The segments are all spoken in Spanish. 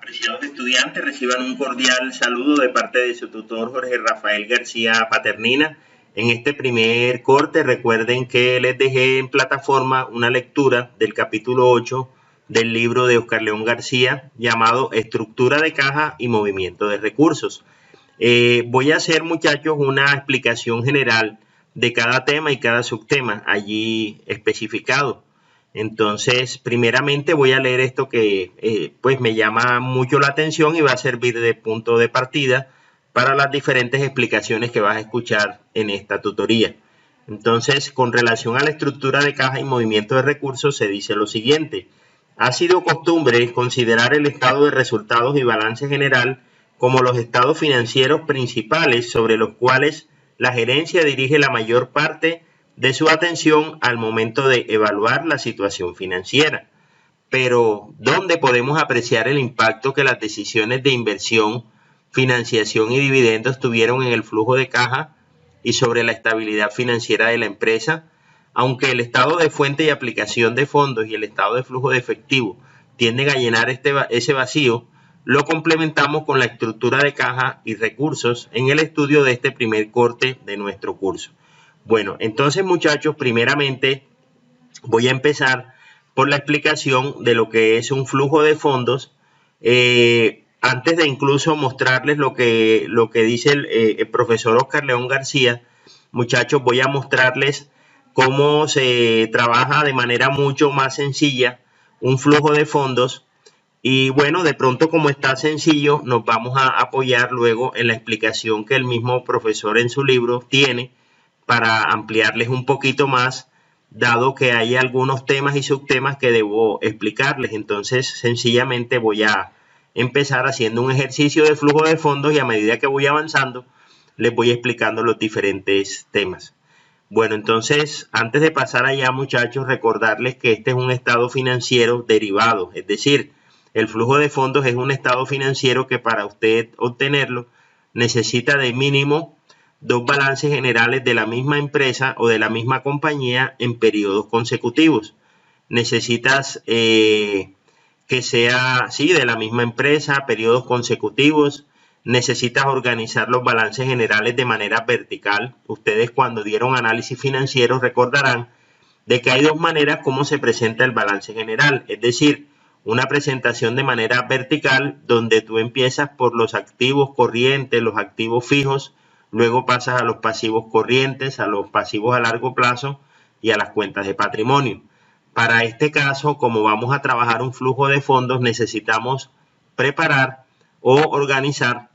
Apreciados estudiantes, reciban un cordial saludo de parte de su tutor Jorge Rafael García Paternina. En este primer corte, recuerden que les dejé en plataforma una lectura del capítulo 8 del libro de Oscar León García llamado Estructura de caja y movimiento de recursos. Voy a hacer, muchachos, una explicación general de cada tema y cada subtema allí especificado. Entonces, primeramente voy a leer esto que pues me llama mucho la atención y va a servir de punto de partida para las diferentes explicaciones que vas a escuchar en esta tutoría. Entonces, con relación a la estructura de caja y movimiento de recursos, se dice lo siguiente. Ha sido costumbre considerar el estado de resultados y balance general como los estados financieros principales sobre los cuales la gerencia dirige la mayor parte de su atención al momento de evaluar la situación financiera. Pero, ¿dónde podemos apreciar el impacto que las decisiones de inversión, financiación y dividendos tuvieron en el flujo de caja y sobre la estabilidad financiera de la empresa? Aunque el estado de fuente y aplicación de fondos y el estado de flujo de efectivo tienden a llenar ese vacío, lo complementamos con la estructura de caja y recursos en el estudio de este primer corte de nuestro curso. Bueno, entonces, muchachos, primeramente voy a empezar por la explicación de lo que es un flujo de fondos. Antes de incluso mostrarles lo que dice el profesor Oscar León García, muchachos, voy a mostrarles cómo se trabaja de manera mucho más sencilla un flujo de fondos. Y bueno, de pronto, como está sencillo, nos vamos a apoyar luego en la explicación que el mismo profesor en su libro tiene para ampliarles un poquito más, dado que hay algunos temas y subtemas que debo explicarles. Entonces, sencillamente voy a empezar haciendo un ejercicio de flujo de fondos y a medida que voy avanzando, les voy explicando los diferentes temas. Bueno, entonces, antes de pasar allá, muchachos, recordarles que este es un estado financiero derivado, es decir, el flujo de fondos es un estado financiero que para usted obtenerlo necesita de mínimo dos balances generales de la misma empresa o de la misma compañía en periodos consecutivos. Necesitas que sea, sí, de la misma empresa, periodos consecutivos. Necesitas organizar los balances generales de manera vertical. Ustedes, cuando dieron análisis financiero, recordarán de que hay dos maneras como se presenta el balance general, es decir, una presentación de manera vertical donde tú empiezas por los activos corrientes, los activos fijos, luego pasas a los pasivos corrientes, a los pasivos a largo plazo y a las cuentas de patrimonio. Para este caso, como vamos a trabajar un flujo de fondos, necesitamos preparar o organizar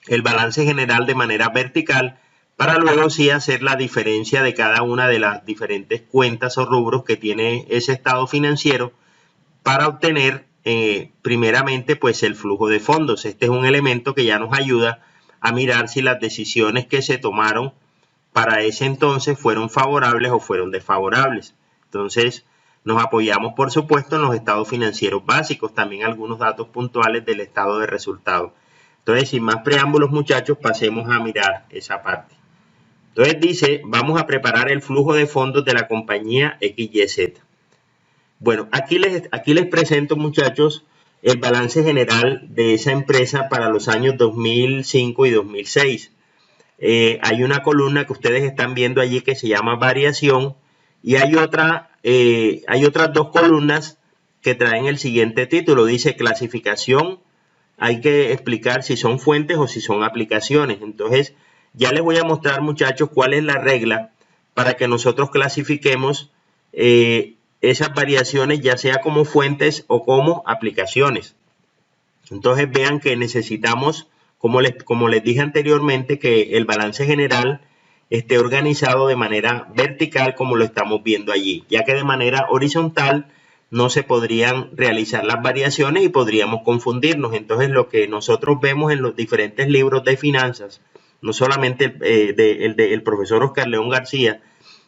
el balance general de manera vertical para luego sí hacer la diferencia de cada una de las diferentes cuentas o rubros que tiene ese estado financiero para obtener primeramente pues el flujo de fondos. Este es un elemento que ya nos ayuda a mirar si las decisiones que se tomaron para ese entonces fueron favorables o fueron desfavorables. Entonces nos apoyamos, por supuesto, en los estados financieros básicos, también algunos datos puntuales del estado de resultados. Entonces, sin más preámbulos, muchachos, pasemos a mirar esa parte. Entonces dice, vamos a preparar el flujo de fondos de la compañía XYZ. Bueno, aquí les presento, muchachos, el balance general de esa empresa para los años 2005 y 2006. Hay una columna que ustedes están viendo allí que se llama variación y hay otras dos columnas que traen el siguiente título. Dice clasificación. Hay que explicar si son fuentes o si son aplicaciones. Entonces, ya les voy a mostrar, muchachos, cuál es la regla para que nosotros clasifiquemos esas variaciones, ya sea como fuentes o como aplicaciones. Entonces, vean que necesitamos, como les dije anteriormente, que el balance general esté organizado de manera vertical, como lo estamos viendo allí, ya que de manera horizontal no se podrían realizar las variaciones y podríamos confundirnos. Entonces, lo que nosotros vemos en los diferentes libros de finanzas, no solamente el profesor Oscar León García,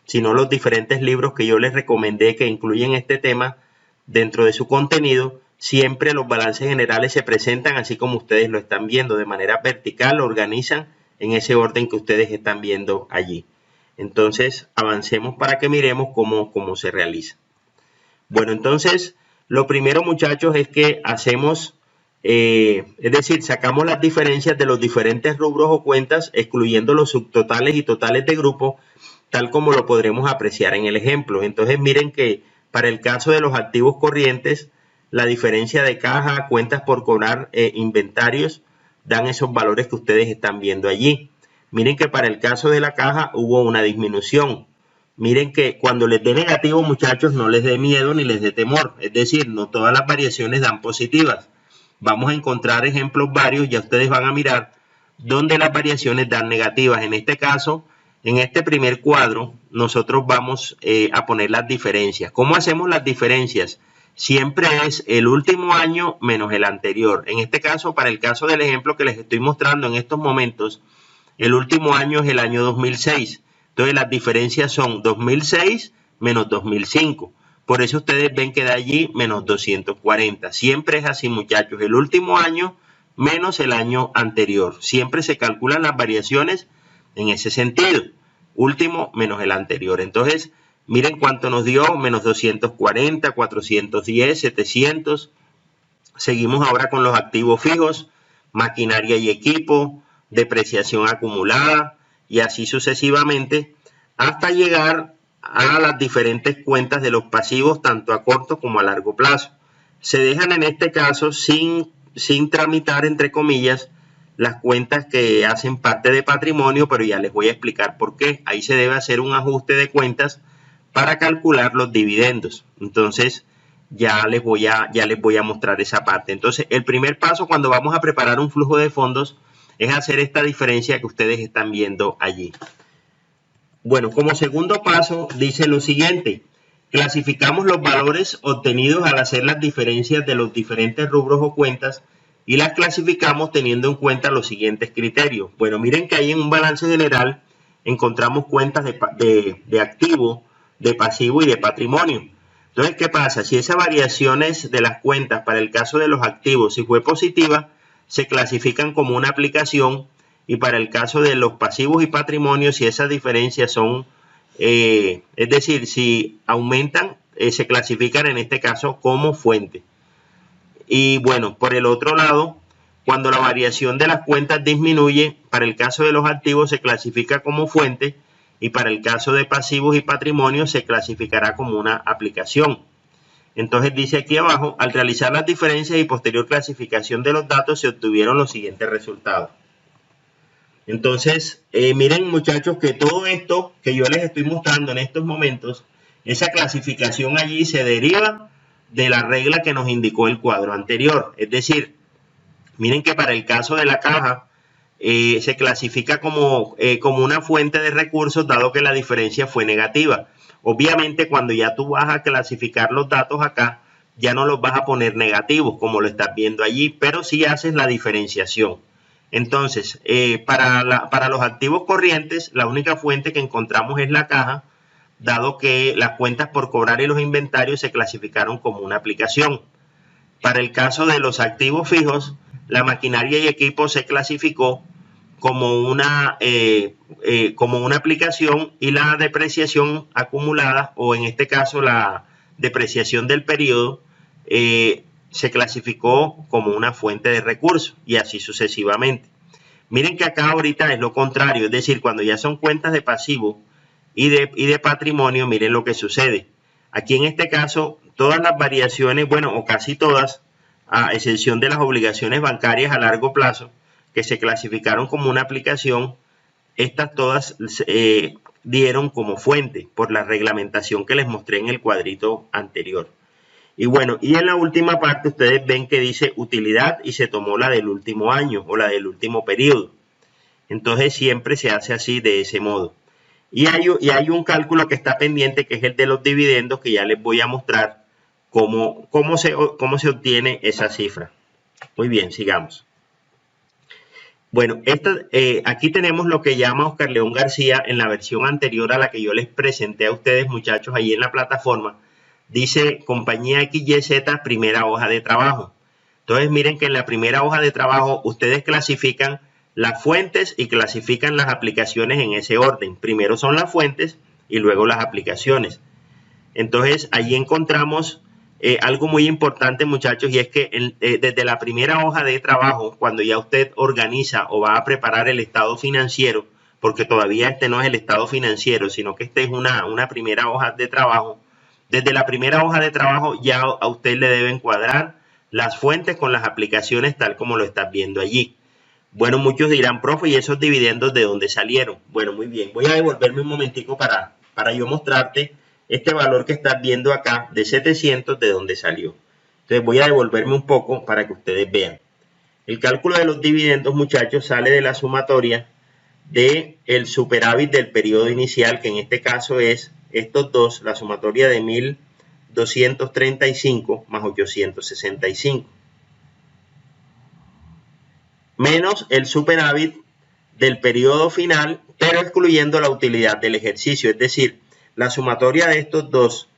sino los diferentes libros que yo les recomendé que incluyen este tema dentro de su contenido, siempre los balances generales se presentan así como ustedes lo están viendo, de manera vertical, lo organizan en ese orden que ustedes están viendo allí. Entonces, avancemos para que miremos cómo se realiza. Bueno, entonces, lo primero, muchachos, es que hacemos es decir, sacamos las diferencias de los diferentes rubros o cuentas, excluyendo los subtotales y totales de grupo, tal como lo podremos apreciar en el ejemplo. Entonces miren que para el caso de los activos corrientes, la diferencia de caja, cuentas por cobrar, inventarios, dan esos valores que ustedes están viendo allí. Miren que para el caso de la caja hubo una disminución. Miren que cuando les dé negativo, muchachos, no les dé miedo ni les dé temor. Es decir, no todas las variaciones dan positivas. Vamos a encontrar ejemplos varios, ya ustedes van a mirar donde las variaciones dan negativas. En este caso, en este primer cuadro, nosotros vamos a poner las diferencias. ¿Cómo hacemos las diferencias? Siempre es el último año menos el anterior. En este caso, para el caso del ejemplo que les estoy mostrando en estos momentos, el último año es el año 2006. Entonces las diferencias son 2006 menos 2005. Por eso ustedes ven que da allí menos 240. Siempre es así, muchachos. El último año menos el año anterior. Siempre se calculan las variaciones en ese sentido. Último menos el anterior. Entonces, miren cuánto nos dio. Menos 240, 410, 700. Seguimos ahora con los activos fijos. Maquinaria y equipo. Depreciación acumulada. Y así sucesivamente. Hasta llegar a las diferentes cuentas de los pasivos, tanto a corto como a largo plazo. Se dejan en este caso sin tramitar, entre comillas, las cuentas que hacen parte de patrimonio, pero ya les voy a explicar por qué. Ahí se debe hacer un ajuste de cuentas para calcular los dividendos. Entonces, ya les voy a mostrar esa parte. Entonces, el primer paso cuando vamos a preparar un flujo de fondos es hacer esta diferencia que ustedes están viendo allí. Bueno, como segundo paso dice lo siguiente: clasificamos los valores obtenidos al hacer las diferencias de los diferentes rubros o cuentas y las clasificamos teniendo en cuenta los siguientes criterios. Bueno, miren que ahí en un balance general encontramos cuentas de activo, de pasivo y de patrimonio. Entonces, ¿qué pasa? Si esas variaciones de las cuentas para el caso de los activos, si fue positiva, se clasifican como una aplicación. Y para el caso de los pasivos y patrimonios, si esas diferencias son, es decir, si aumentan, se clasifican en este caso como fuente. Y bueno, por el otro lado, cuando la variación de las cuentas disminuye, para el caso de los activos se clasifica como fuente y para el caso de pasivos y patrimonio se clasificará como una aplicación. Entonces dice aquí abajo, al realizar las diferencias y posterior clasificación de los datos se obtuvieron los siguientes resultados. Entonces, miren muchachos que todo esto que yo les estoy mostrando en estos momentos, esa clasificación allí se deriva de la regla que nos indicó el cuadro anterior. Es decir, miren que para el caso de la caja se clasifica como una fuente de recursos dado que la diferencia fue negativa. Obviamente cuando ya tú vas a clasificar los datos acá, ya no los vas a poner negativos como lo estás viendo allí, pero sí haces la diferenciación. Entonces, para los activos corrientes, la única fuente que encontramos es la caja, dado que las cuentas por cobrar y los inventarios se clasificaron como una aplicación. Para el caso de los activos fijos, la maquinaria y equipo se clasificó como una aplicación y la depreciación acumulada, o en este caso la depreciación del periodo, se clasificó como una fuente de recursos y así sucesivamente. Miren que acá ahorita es lo contrario, es decir, cuando ya son cuentas de pasivo y de patrimonio, miren lo que sucede. Aquí en este caso, todas las variaciones, bueno, o casi todas, a excepción de las obligaciones bancarias a largo plazo, que se clasificaron como una aplicación, estas todas dieron como fuente por la reglamentación que les mostré en el cuadrito anterior. Y bueno, y en la última parte ustedes ven que dice utilidad y se tomó la del último año o la del último periodo. Entonces siempre se hace así, de ese modo. Y hay un cálculo que está pendiente, que es el de los dividendos, que ya les voy a mostrar cómo se obtiene esa cifra. Muy bien, sigamos. Bueno, aquí tenemos lo que llama Oscar León García en la versión anterior a la que yo les presenté a ustedes, muchachos, ahí en la plataforma. Dice compañía XYZ, primera hoja de trabajo. Entonces miren que en la primera hoja de trabajo ustedes clasifican las fuentes y clasifican las aplicaciones en ese orden. Primero son las fuentes y luego las aplicaciones. Entonces allí encontramos algo muy importante, muchachos, y es que desde la primera hoja de trabajo, cuando ya usted organiza o va a preparar el estado financiero, porque todavía este no es el estado financiero, sino que este es una primera hoja de trabajo, desde la primera hoja de trabajo ya a usted le debe encuadrar las fuentes con las aplicaciones tal como lo estás viendo allí. Bueno, muchos dirán, profe, ¿y esos dividendos de dónde salieron? Bueno, muy bien, voy a devolverme un momentico para yo mostrarte este valor que estás viendo acá de 700 de dónde salió. Entonces voy a devolverme un poco para que ustedes vean. El cálculo de los dividendos, muchachos, sale de la sumatoria del superávit del periodo inicial, que en este caso es estos dos, la sumatoria de 1235 más 865. Menos el superávit del periodo final, pero excluyendo la utilidad del ejercicio. Es decir, la sumatoria de estos dos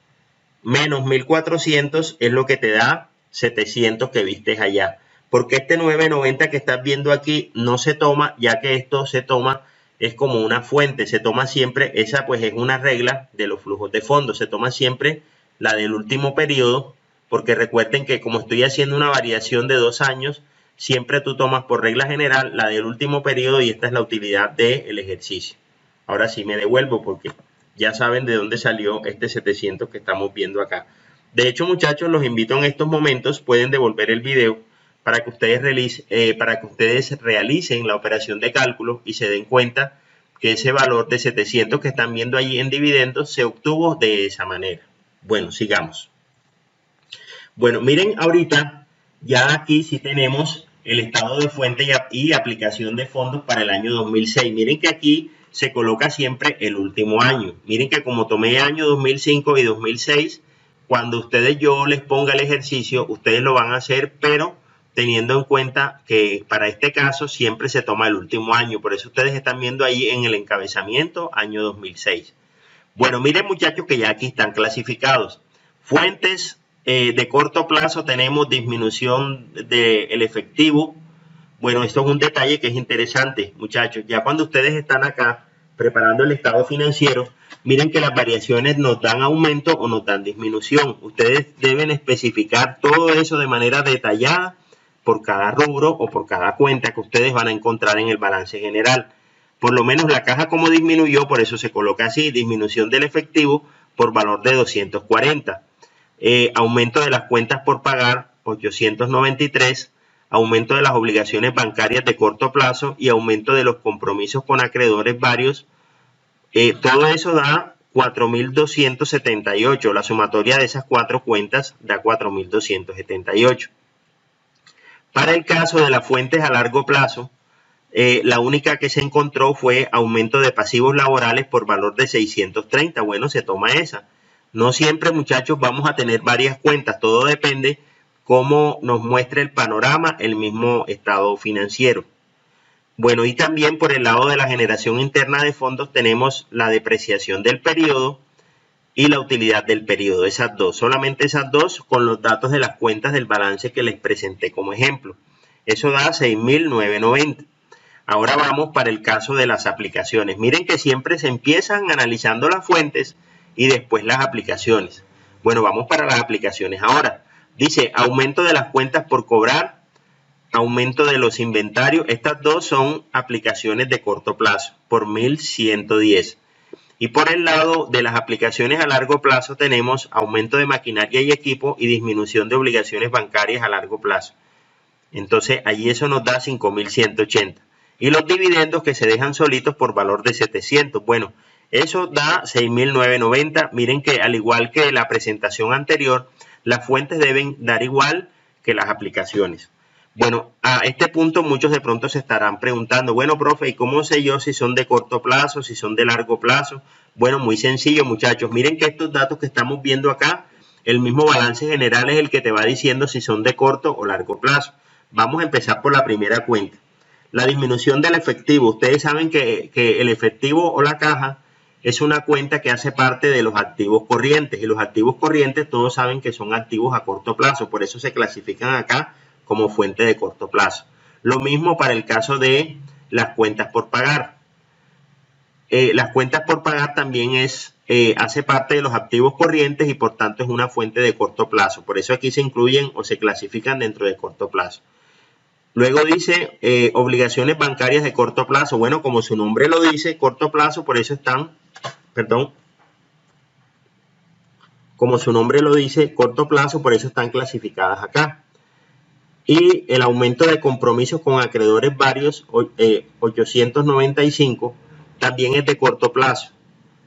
menos 1400 es lo que te da 700 que vistes allá. Porque este 990 que estás viendo aquí no se toma, ya que esto se toma, es como una fuente, se toma siempre, esa pues es una regla de los flujos de fondos, se toma siempre la del último periodo, porque recuerden que como estoy haciendo una variación de 2 años, siempre tú tomas por regla general la del último periodo y esta es la utilidad del ejercicio. Ahora sí me devuelvo porque ya saben de dónde salió este 700 que estamos viendo acá. De hecho, muchachos, los invito en estos momentos, pueden devolver el video para que ustedes realicen la operación de cálculo y se den cuenta que ese valor de 700 que están viendo allí en dividendos se obtuvo de esa manera. Bueno, sigamos. Bueno, miren ahorita, ya aquí sí tenemos el estado de fuente y aplicación de fondos para el año 2006. Miren que aquí se coloca siempre el último año. Miren que como tomé año 2005 y 2006, cuando yo les ponga el ejercicio, ustedes lo van a hacer, pero teniendo en cuenta que para este caso siempre se toma el último año. Por eso ustedes están viendo ahí en el encabezamiento año 2006. Bueno, miren, muchachos, que ya aquí están clasificados. Fuentes de corto plazo, tenemos disminución del efectivo. Bueno, esto es un detalle que es interesante, muchachos. Ya cuando ustedes están acá preparando el estado financiero, miren que las variaciones nos dan aumento o nos dan disminución. Ustedes deben especificar todo eso de manera detallada por cada rubro o por cada cuenta que ustedes van a encontrar en el balance general. Por lo menos la caja como disminuyó, por eso se coloca así, disminución del efectivo por valor de 240. Aumento de las cuentas por pagar, 893. Aumento de las obligaciones bancarias de corto plazo y aumento de los compromisos con acreedores varios. Todo eso da 4.278. La sumatoria de esas cuatro cuentas da 4.278. Para el caso de las fuentes a largo plazo, la única que se encontró fue aumento de pasivos laborales por valor de 630. Bueno, se toma esa. No siempre, muchachos, vamos a tener varias cuentas. Todo depende cómo nos muestre el panorama, el mismo estado financiero. Bueno, y también por el lado de la generación interna de fondos tenemos la depreciación del periodo y la utilidad del periodo. Esas dos, solamente esas dos con los datos de las cuentas del balance que les presenté como ejemplo. Eso da 6.990. Ahora vamos para el caso de las aplicaciones. Miren que siempre se empiezan analizando las fuentes y después las aplicaciones. Bueno, vamos para las aplicaciones ahora. Dice aumento de las cuentas por cobrar, aumento de los inventarios. Estas dos son aplicaciones de corto plazo por 1.110. Y por el lado de las aplicaciones a largo plazo tenemos aumento de maquinaria y equipo y disminución de obligaciones bancarias a largo plazo. Entonces allí eso nos da 5.180. Y los dividendos que se dejan solitos por valor de 700. Bueno, eso da 6.990. Miren que al igual que la presentación anterior, las fuentes deben dar igual que las aplicaciones. Bueno, a este punto muchos de pronto se estarán preguntando, bueno, profe, ¿y cómo sé yo si son de corto plazo, si son de largo plazo? Bueno, muy sencillo, muchachos. Miren que estos datos que estamos viendo acá, el mismo balance general es el que te va diciendo si son de corto o largo plazo. Vamos a empezar por la primera cuenta. La disminución del efectivo. Ustedes saben que el efectivo o la caja es una cuenta que hace parte de los activos corrientes. Y los activos corrientes todos saben que son activos a corto plazo. Por eso se clasifican acá como fuente de corto plazo. Lo mismo para el caso de las cuentas por pagar. Las cuentas por pagar también es hace parte de los activos corrientes y por tanto es una fuente de corto plazo. Por eso aquí se incluyen o se clasifican dentro de corto plazo. Luego dice obligaciones bancarias de corto plazo. Bueno, como su nombre lo dice, corto plazo, por eso están, como su nombre lo dice, corto plazo, por eso están clasificadas acá. Y el aumento de compromisos con acreedores varios, 895, también es de corto plazo.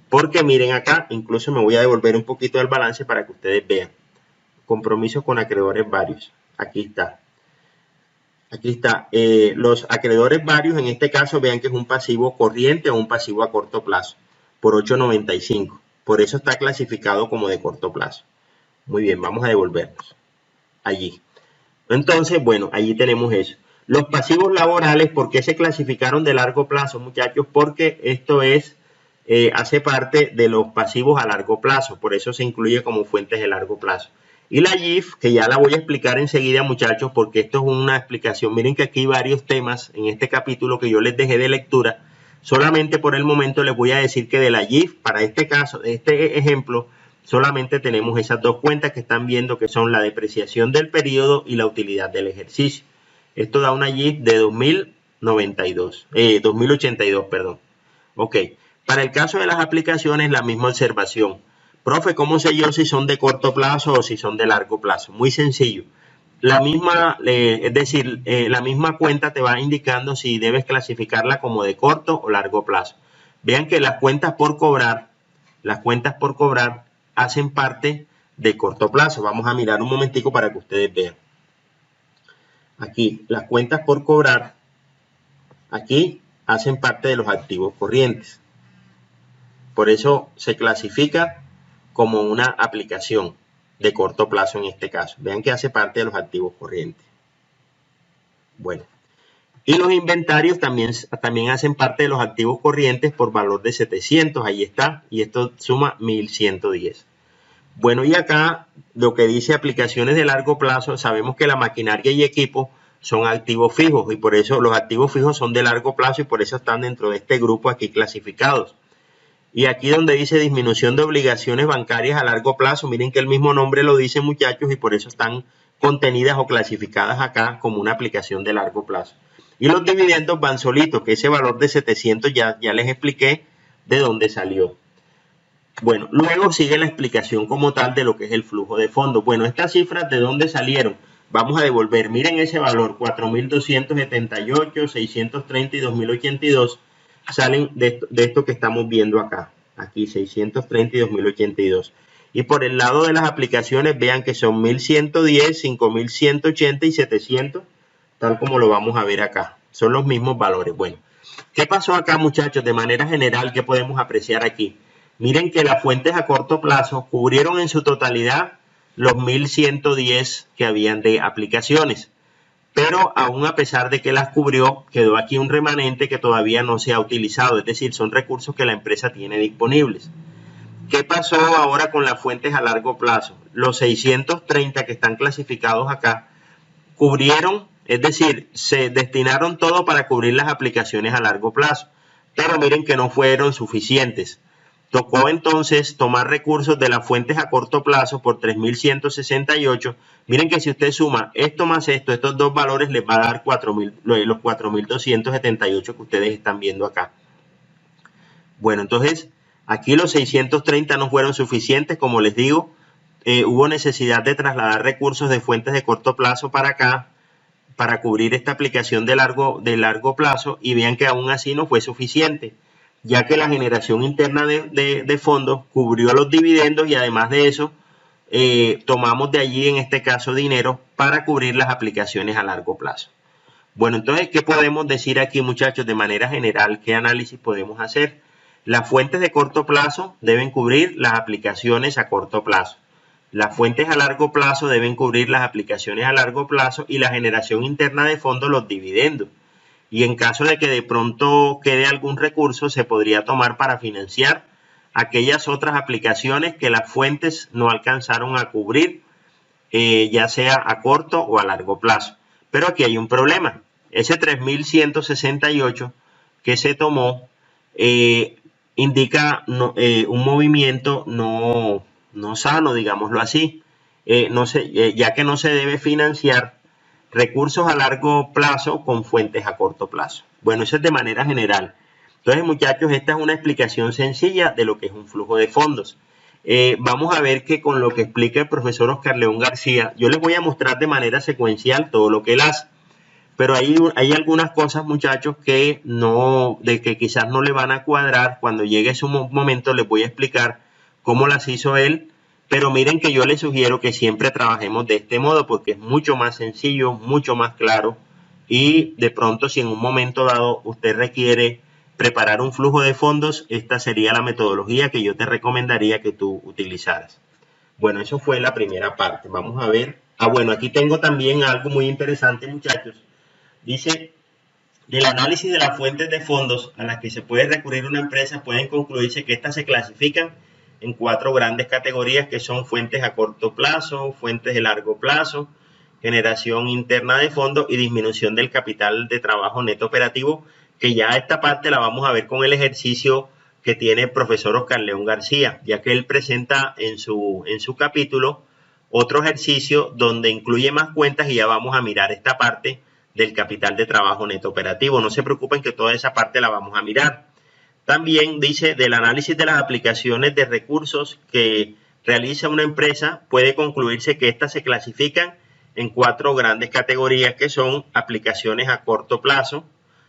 Porque miren acá, incluso me voy a devolver un poquito del balance para que ustedes vean. Compromisos con acreedores varios. Aquí está. Aquí está. Los acreedores varios, en este caso, vean que es un pasivo corriente o un pasivo a corto plazo. Por 895. Por eso está clasificado como de corto plazo. Muy bien, vamos a devolvernos. Allí. Entonces, bueno, allí tenemos eso. Los pasivos laborales, ¿por qué se clasificaron de largo plazo, muchachos? Porque esto es, hace parte de los pasivos a largo plazo. Por eso se incluye como fuentes de largo plazo. Y la GIF, que ya la voy a explicar enseguida, muchachos, porque esto es una explicación. Miren que aquí hay varios temas en este capítulo que yo les dejé de lectura. Solamente por el momento les voy a decir que de la GIF, para este caso, este ejemplo, solamente tenemos esas dos cuentas que están viendo, que son la depreciación del periodo y la utilidad del ejercicio. Esto da una GIF de 2082, perdón. Ok, para el caso de las aplicaciones, la misma observación. Profe, ¿cómo sé yo si son de corto plazo o si son de largo plazo? Muy sencillo. La misma, es decir, la misma cuenta te va indicando si debes clasificarla como de corto o largo plazo. Vean que las cuentas por cobrar hacen parte de corto plazo. Vamos a mirar un momentico para que ustedes vean. Aquí, las cuentas por cobrar, aquí hacen parte de los activos corrientes. Por eso se clasifica como una aplicación de corto plazo en este caso. Vean que hace parte de los activos corrientes. Bueno, y los inventarios también hacen parte de los activos corrientes por valor de 700. Ahí está, y esto suma 1110. Bueno, y acá lo que dice aplicaciones de largo plazo, sabemos que la maquinaria y equipo son activos fijos y por eso los activos fijos son de largo plazo y por eso están dentro de este grupo aquí clasificados. Y aquí donde dice disminución de obligaciones bancarias a largo plazo, miren que el mismo nombre lo dice, muchachos, y por eso están contenidas o clasificadas acá como una aplicación de largo plazo. Y los dividendos van solitos, que ese valor de 700 ya les expliqué de dónde salió. Bueno, luego sigue la explicación como tal de lo que es el flujo de fondos. Bueno, estas cifras, ¿de dónde salieron? Vamos a devolver. Miren ese valor, 4.278, 630 y 2.082. Salen de esto que estamos viendo acá. Aquí, 630 y 2.082. Y por el lado de las aplicaciones, vean que son 1.110, 5.180 y 700, tal como lo vamos a ver acá. Son los mismos valores. Bueno, ¿qué pasó acá, muchachos? De manera general, ¿qué podemos apreciar aquí? Miren que las fuentes a corto plazo cubrieron en su totalidad los 1.110 que habían de aplicaciones. Pero aún a pesar de que las cubrió, quedó aquí un remanente que todavía no se ha utilizado. Es decir, son recursos que la empresa tiene disponibles. ¿Qué pasó ahora con las fuentes a largo plazo? Los 630 que están clasificados acá cubrieron, es decir, se destinaron todo para cubrir las aplicaciones a largo plazo. Pero miren que no fueron suficientes. Tocó entonces tomar recursos de las fuentes a corto plazo por 3.168. Miren que si usted suma esto más esto, estos dos valores les va a dar los 4.278 que ustedes están viendo acá. Bueno, entonces aquí los 630 no fueron suficientes, como les digo. Hubo necesidad de trasladar recursos de fuentes de corto plazo para acá, para cubrir esta aplicación de largo plazo, y vean que aún así no fue suficiente, ya que la generación interna de fondos cubrió los dividendos y además de eso tomamos de allí, en este caso, dinero para cubrir las aplicaciones a largo plazo. Bueno, entonces, ¿qué podemos decir aquí, muchachos? De manera general, ¿qué análisis podemos hacer? Las fuentes de corto plazo deben cubrir las aplicaciones a corto plazo. Las fuentes a largo plazo deben cubrir las aplicaciones a largo plazo y la generación interna de fondos los dividendos. Y en caso de que de pronto quede algún recurso, se podría tomar para financiar aquellas otras aplicaciones que las fuentes no alcanzaron a cubrir, ya sea a corto o a largo plazo. Pero aquí hay un problema. Ese 3.168 que se tomó, indica un movimiento no sano, digámoslo así, ya que no se debe financiar recursos a largo plazo con fuentes a corto plazo. Bueno, eso es de manera general. Entonces, muchachos, esta es una explicación sencilla de lo que es un flujo de fondos. Vamos a ver que con lo que explica el profesor Oscar León García, yo les voy a mostrar de manera secuencial todo lo que él hace. Pero hay algunas cosas, muchachos, que quizás no le van a cuadrar. Cuando llegue su momento les voy a explicar cómo las hizo él. Pero miren que yo les sugiero que siempre trabajemos de este modo porque es mucho más sencillo, mucho más claro. Y de pronto, si en un momento dado usted requiere preparar un flujo de fondos, esta sería la metodología que yo te recomendaría que tú utilizaras. Bueno, eso fue la primera parte. Vamos a ver. Bueno, aquí tengo también algo muy interesante, muchachos. Dice, del análisis de las fuentes de fondos a las que se puede recurrir una empresa, pueden concluirse que estas se clasifican en 4 grandes categorías que son fuentes a corto plazo, fuentes de largo plazo, generación interna de fondos y disminución del capital de trabajo neto operativo, que ya esta parte la vamos a ver con el ejercicio que tiene el profesor Oscar León García, ya que él presenta en su capítulo otro ejercicio donde incluye más cuentas y ya vamos a mirar esta parte del capital de trabajo neto operativo. No se preocupen que toda esa parte la vamos a mirar. También dice, del análisis de las aplicaciones de recursos que realiza una empresa, puede concluirse que éstas se clasifican en 4 grandes categorías que son aplicaciones a corto plazo,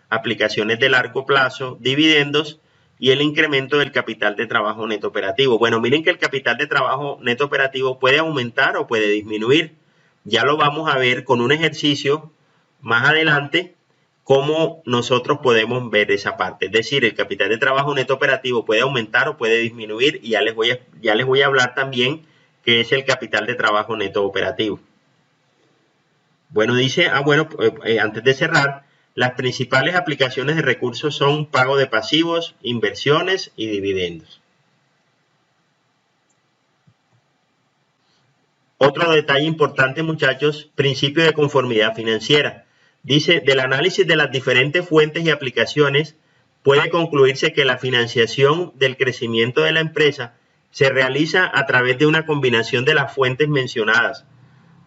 aplicaciones de largo plazo, dividendos y el incremento del capital de trabajo neto operativo. Bueno, miren que el capital de trabajo neto operativo puede aumentar o puede disminuir. Ya lo vamos a ver con un ejercicio más adelante cómo nosotros podemos ver esa parte. Es decir, el capital de trabajo neto operativo puede aumentar o puede disminuir y ya les voy a hablar también qué es el capital de trabajo neto operativo. Bueno, dice, antes de cerrar, las principales aplicaciones de recursos son pago de pasivos, inversiones y dividendos. Otro detalle importante, muchachos, principio de conformidad financiera. Dice, del análisis de las diferentes fuentes y aplicaciones, puede concluirse que la financiación del crecimiento de la empresa se realiza a través de una combinación de las fuentes mencionadas,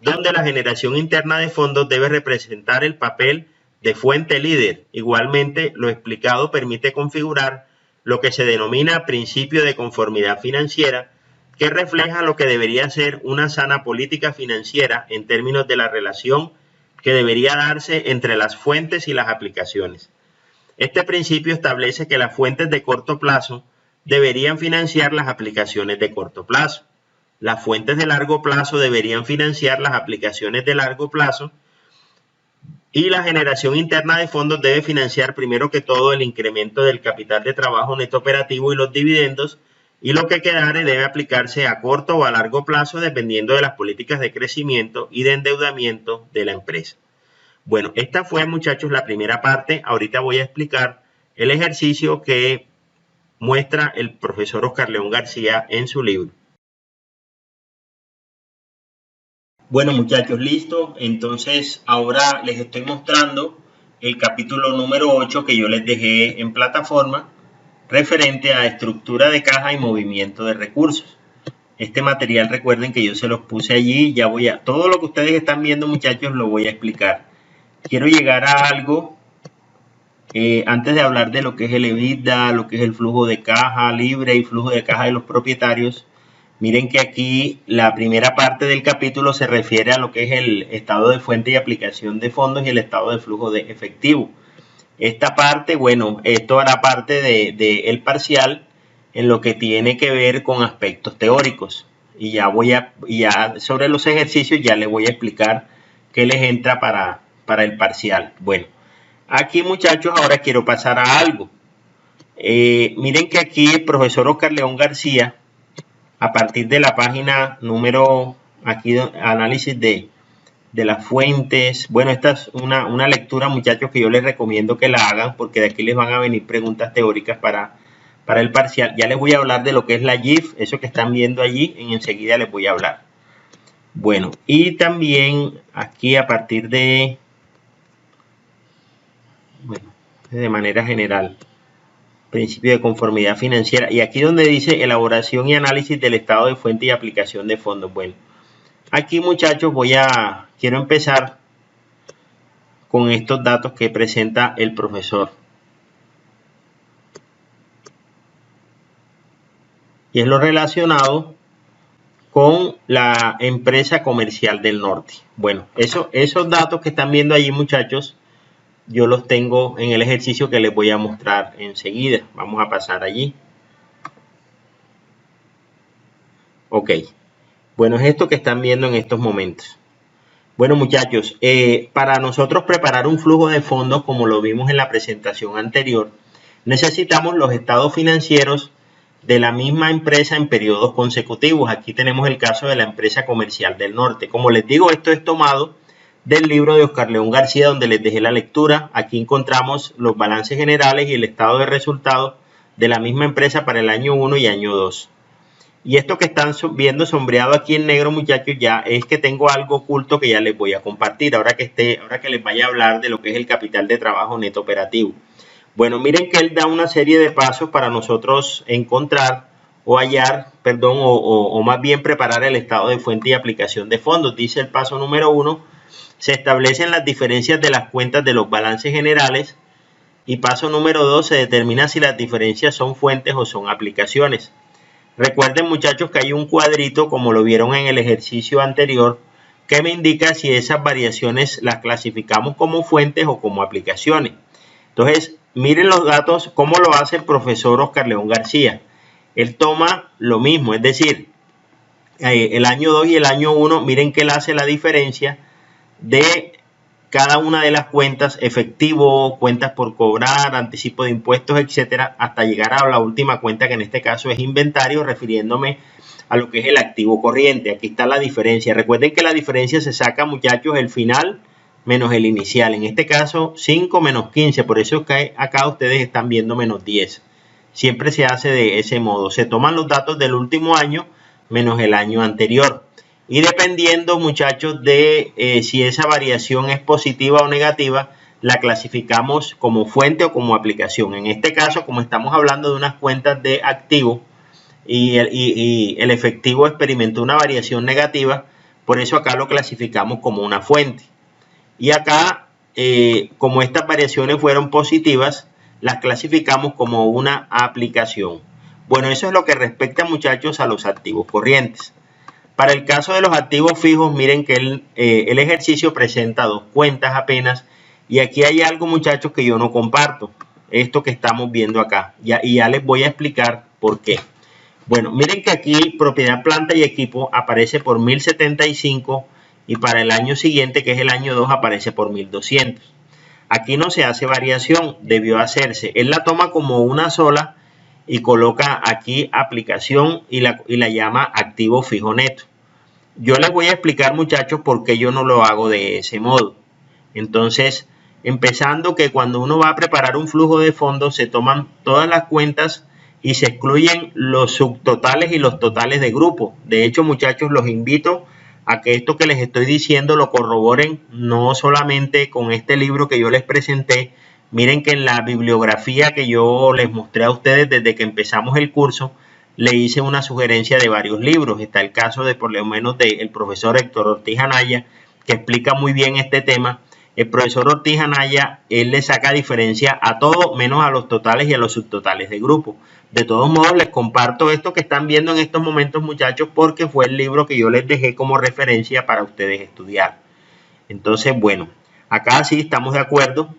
donde la generación interna de fondos debe representar el papel de fuente líder. Igualmente, lo explicado permite configurar lo que se denomina principio de conformidad financiera, que refleja lo que debería ser una sana política financiera en términos de la relación que debería darse entre las fuentes y las aplicaciones. Este principio establece que las fuentes de corto plazo deberían financiar las aplicaciones de corto plazo. Las fuentes de largo plazo deberían financiar las aplicaciones de largo plazo y la generación interna de fondos debe financiar primero que todo el incremento del capital de trabajo neto operativo y los dividendos, y lo que quedare debe aplicarse a corto o a largo plazo dependiendo de las políticas de crecimiento y de endeudamiento de la empresa. Bueno, esta fue, muchachos, la primera parte. Ahorita voy a explicar el ejercicio que muestra el profesor Oscar León García en su libro. Bueno, muchachos, listo. Entonces, ahora les estoy mostrando el capítulo número 8 que yo les dejé en plataforma, referente a estructura de caja y movimiento de recursos. Este material, recuerden que yo se los puse allí. Todo lo que ustedes están viendo, muchachos, lo voy a explicar. Quiero llegar a algo antes de hablar de lo que es el EBITDA, lo que es el flujo de caja libre y flujo de caja de los propietarios. Miren que aquí la primera parte del capítulo se refiere a lo que es el estado de fuente y aplicación de fondos y el estado de flujo de efectivo. Esta parte, bueno, esto hará parte del parcial en lo que tiene que ver con aspectos teóricos. Y ya sobre los ejercicios ya les voy a explicar qué les entra para el parcial. Bueno, aquí, muchachos, ahora quiero pasar a algo. Miren que aquí el profesor Oscar León García, a partir de la página número, aquí análisis de las fuentes. Bueno, esta es una lectura, muchachos, que yo les recomiendo que la hagan porque de aquí les van a venir preguntas teóricas para el parcial. Ya les voy a hablar de lo que es la GIF, eso que están viendo allí, enseguida les voy a hablar. Bueno, y también aquí a partir de manera general. Principio de conformidad financiera. Y aquí donde dice elaboración y análisis del estado de fuente y aplicación de fondos. Bueno, aquí muchachos quiero empezar con estos datos que presenta el profesor. Y es lo relacionado con la empresa comercial del norte. Bueno, esos datos que están viendo allí, muchachos, yo los tengo en el ejercicio que les voy a mostrar enseguida. Vamos a pasar allí. Ok. Bueno, es esto que están viendo en estos momentos. Bueno, muchachos, para nosotros preparar un flujo de fondos, como lo vimos en la presentación anterior, necesitamos los estados financieros de la misma empresa en periodos consecutivos. Aquí tenemos el caso de la empresa comercial del norte. Como les digo, esto es tomado del libro de Oscar León García, donde les dejé la lectura. Aquí encontramos los balances generales y el estado de resultados de la misma empresa para el año 1 y año 2. Y esto que están viendo sombreado aquí en negro, muchachos, ya es que tengo algo oculto que ya les voy a compartir ahora que les vaya a hablar de lo que es el capital de trabajo neto operativo. Bueno, miren que él da una serie de pasos para nosotros encontrar o hallar, o más bien preparar el estado de fuente y aplicación de fondos. Dice el paso número 1, se establecen las diferencias de las cuentas de los balances generales. Y paso número 2, se determina si las diferencias son fuentes o son aplicaciones. Recuerden, muchachos, que hay un cuadrito, como lo vieron en el ejercicio anterior, que me indica si esas variaciones las clasificamos como fuentes o como aplicaciones. Entonces, miren los datos, cómo lo hace el profesor Oscar León García. Él toma lo mismo, es decir, el año 2 y el año 1, miren que él hace la diferencia de cada una de las cuentas, efectivo, cuentas por cobrar, anticipo de impuestos, etcétera, hasta llegar a la última cuenta, que en este caso es inventario, refiriéndome a lo que es el activo corriente. Aquí está la diferencia. Recuerden que la diferencia se saca, muchachos, el final menos el inicial. En este caso, 5 menos 15. Por eso es que acá ustedes están viendo menos 10. Siempre se hace de ese modo. Se toman los datos del último año menos el año anterior. Y dependiendo, muchachos, de si esa variación es positiva o negativa, la clasificamos como fuente o como aplicación. En este caso, como estamos hablando de unas cuentas de activo y el efectivo experimentó una variación negativa, por eso acá lo clasificamos como una fuente. Y acá, como estas variaciones fueron positivas, las clasificamos como una aplicación. Bueno, eso es lo que respecta, muchachos, a los activos corrientes. Para el caso de los activos fijos, miren que el ejercicio presenta dos cuentas apenas. Y aquí hay algo, muchachos, que yo no comparto. Esto que estamos viendo acá. Y ya les voy a explicar por qué. Bueno, miren que aquí propiedad, planta y equipo aparece por 1075 y para el año siguiente, que es el año 2, aparece por 1200. Aquí no se hace variación, debió hacerse. Él la toma como una sola y coloca aquí aplicación y la llama activo fijo neto. Yo les voy a explicar, muchachos, por qué yo no lo hago de ese modo. Entonces, empezando que cuando uno va a preparar un flujo de fondos, se toman todas las cuentas y se excluyen los subtotales y los totales de grupo. De hecho, muchachos, los invito a que esto que les estoy diciendo lo corroboren, no solamente con este libro que yo les presenté. Miren que en la bibliografía que yo les mostré a ustedes desde que empezamos el curso, le hice una sugerencia de varios libros. Está el caso de por lo menos del profesor Héctor Ortiz Anaya, que explica muy bien este tema. El profesor Ortiz Anaya, él le saca diferencia a todo menos a los totales y a los subtotales de grupo. De todos modos, les comparto esto que están viendo en estos momentos, muchachos, porque fue el libro que yo les dejé como referencia para ustedes estudiar. Entonces, bueno, acá sí estamos de acuerdo.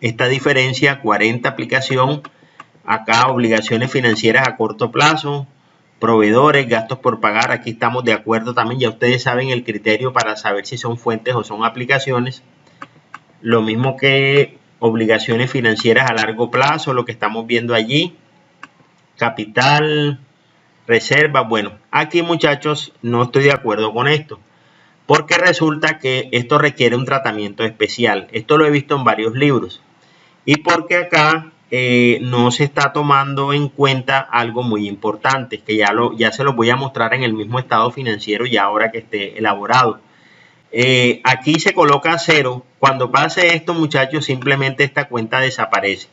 Esta diferencia, 40 aplicación. Acá obligaciones financieras a corto plazo, proveedores, gastos por pagar. Aquí estamos de acuerdo también. Ya ustedes saben el criterio para saber si son fuentes o son aplicaciones. Lo mismo que obligaciones financieras a largo plazo, lo que estamos viendo allí. Capital, reserva. Bueno, aquí, muchachos, no estoy de acuerdo con esto, porque resulta que esto requiere un tratamiento especial. Esto lo he visto en varios libros. Y porque acá no se está tomando en cuenta algo muy importante, que ya se lo voy a mostrar en el mismo estado financiero ya ahora que esté elaborado. Aquí se coloca 0. Cuando pase esto, muchachos, simplemente esta cuenta desaparece.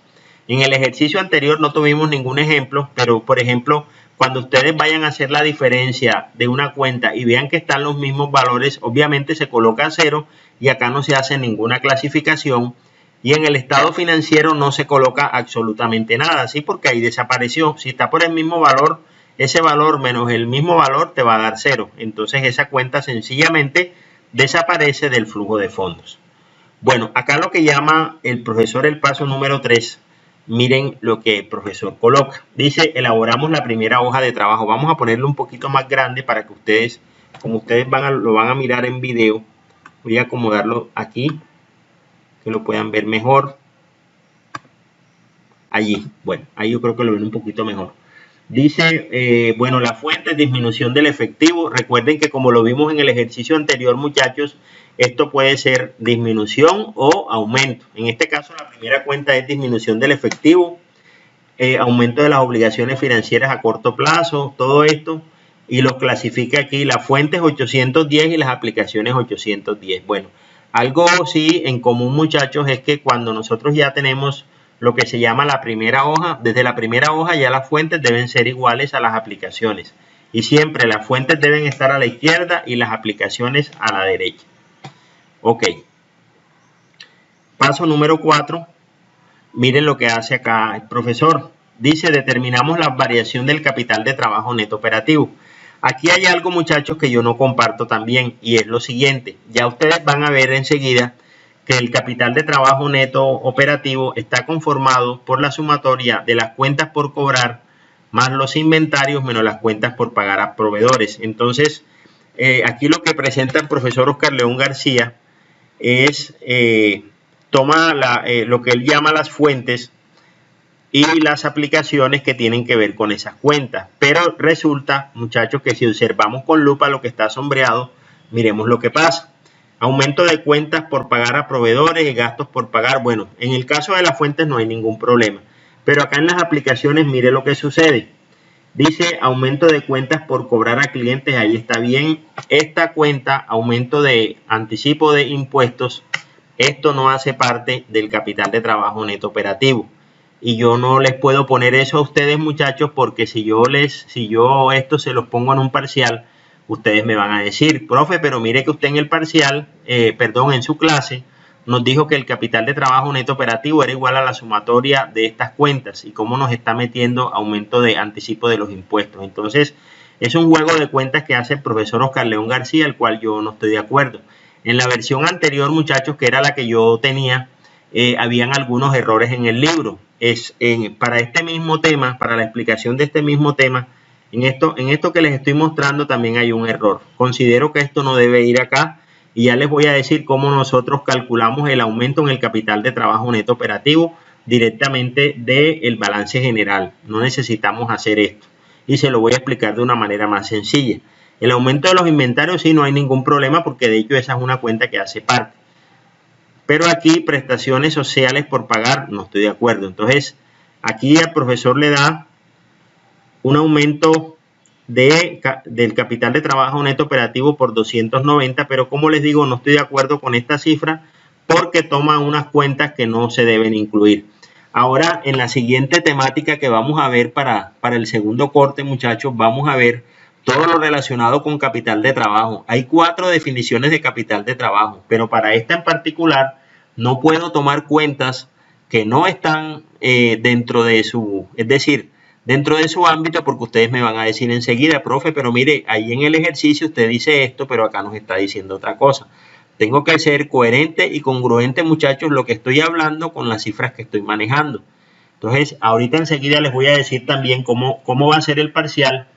En el ejercicio anterior no tuvimos ningún ejemplo, pero por ejemplo, cuando ustedes vayan a hacer la diferencia de una cuenta y vean que están los mismos valores, obviamente se coloca 0 y acá no se hace ninguna clasificación. Y en el estado financiero no se coloca absolutamente nada, ¿sí? Porque ahí desapareció. Si está por el mismo valor, ese valor menos el mismo valor te va a dar 0. Entonces esa cuenta sencillamente desaparece del flujo de fondos. Bueno, acá lo que llama el profesor el paso número 3, miren lo que el profesor coloca. Dice, elaboramos la primera hoja de trabajo. Vamos a ponerlo un poquito más grande para que ustedes, como ustedes lo van a mirar en video, voy a acomodarlo aquí, que lo puedan ver mejor. Allí, bueno, ahí yo creo que lo ven un poquito mejor. Dice, bueno, la fuente es disminución del efectivo. Recuerden que como lo vimos en el ejercicio anterior, muchachos, esto puede ser disminución o aumento. En este caso, la primera cuenta es disminución del efectivo, aumento de las obligaciones financieras a corto plazo, todo esto, y los clasifica aquí. La fuente es 810 y las aplicaciones 810. Bueno, algo sí en común, muchachos, es que cuando nosotros ya tenemos lo que se llama la primera hoja, desde la primera hoja ya las fuentes deben ser iguales a las aplicaciones. Y siempre las fuentes deben estar a la izquierda y las aplicaciones a la derecha. Ok. Paso número 4. Miren lo que hace acá el profesor. Dice, determinamos la variación del capital de trabajo neto operativo. Aquí hay algo, muchachos, que yo no comparto también, y es lo siguiente. Ya ustedes van a ver enseguida que el capital de trabajo neto operativo está conformado por la sumatoria de las cuentas por cobrar más los inventarios menos las cuentas por pagar a proveedores. Entonces, aquí lo que presenta el profesor Oscar León García es, toma lo que él llama las fuentes y las aplicaciones que tienen que ver con esas cuentas. Pero resulta, muchachos, que si observamos con lupa lo que está sombreado, miremos lo que pasa. Aumento de cuentas por pagar a proveedores y gastos por pagar. Bueno, en el caso de las fuentes no hay ningún problema. Pero acá en las aplicaciones, mire lo que sucede. Dice aumento de cuentas por cobrar a clientes. Ahí está bien. Esta cuenta, aumento de anticipo de impuestos, esto no hace parte del capital de trabajo neto operativo. Y yo no les puedo poner eso a ustedes, muchachos, porque si yo esto se los pongo en un parcial, ustedes me van a decir, profe, pero mire que usted en el parcial, en su clase, nos dijo que el capital de trabajo neto operativo era igual a la sumatoria de estas cuentas y cómo nos está metiendo aumento de anticipo de los impuestos. Entonces, es un juego de cuentas que hace el profesor Oscar León García, el cual yo no estoy de acuerdo. En la versión anterior, muchachos, que era la que yo tenía, habían algunos errores en el libro. Para este mismo tema, para la explicación de este mismo tema, en esto que les estoy mostrando también hay un error. Considero que esto no debe ir acá y ya les voy a decir cómo nosotros calculamos el aumento en el capital de trabajo neto operativo directamente del balance general. No necesitamos hacer esto y se lo voy a explicar de una manera más sencilla. El aumento de los inventarios sí no hay ningún problema porque de hecho esa es una cuenta que hace parte. Pero aquí prestaciones sociales por pagar no estoy de acuerdo. Entonces aquí el profesor le da un aumento del capital de trabajo neto operativo por 290, pero como les digo, no estoy de acuerdo con esta cifra porque toma unas cuentas que no se deben incluir. Ahora, en la siguiente temática que vamos a ver para el segundo corte, muchachos, vamos a ver todo lo relacionado con capital de trabajo. Hay 4 definiciones de capital de trabajo, pero para esta en particular no puedo tomar cuentas que no están dentro de su ámbito, porque ustedes me van a decir enseguida, profe, pero mire, ahí en el ejercicio usted dice esto, pero acá nos está diciendo otra cosa. Tengo que ser coherente y congruente, muchachos, lo que estoy hablando con las cifras que estoy manejando. Entonces, ahorita enseguida les voy a decir también cómo va a ser el parcial,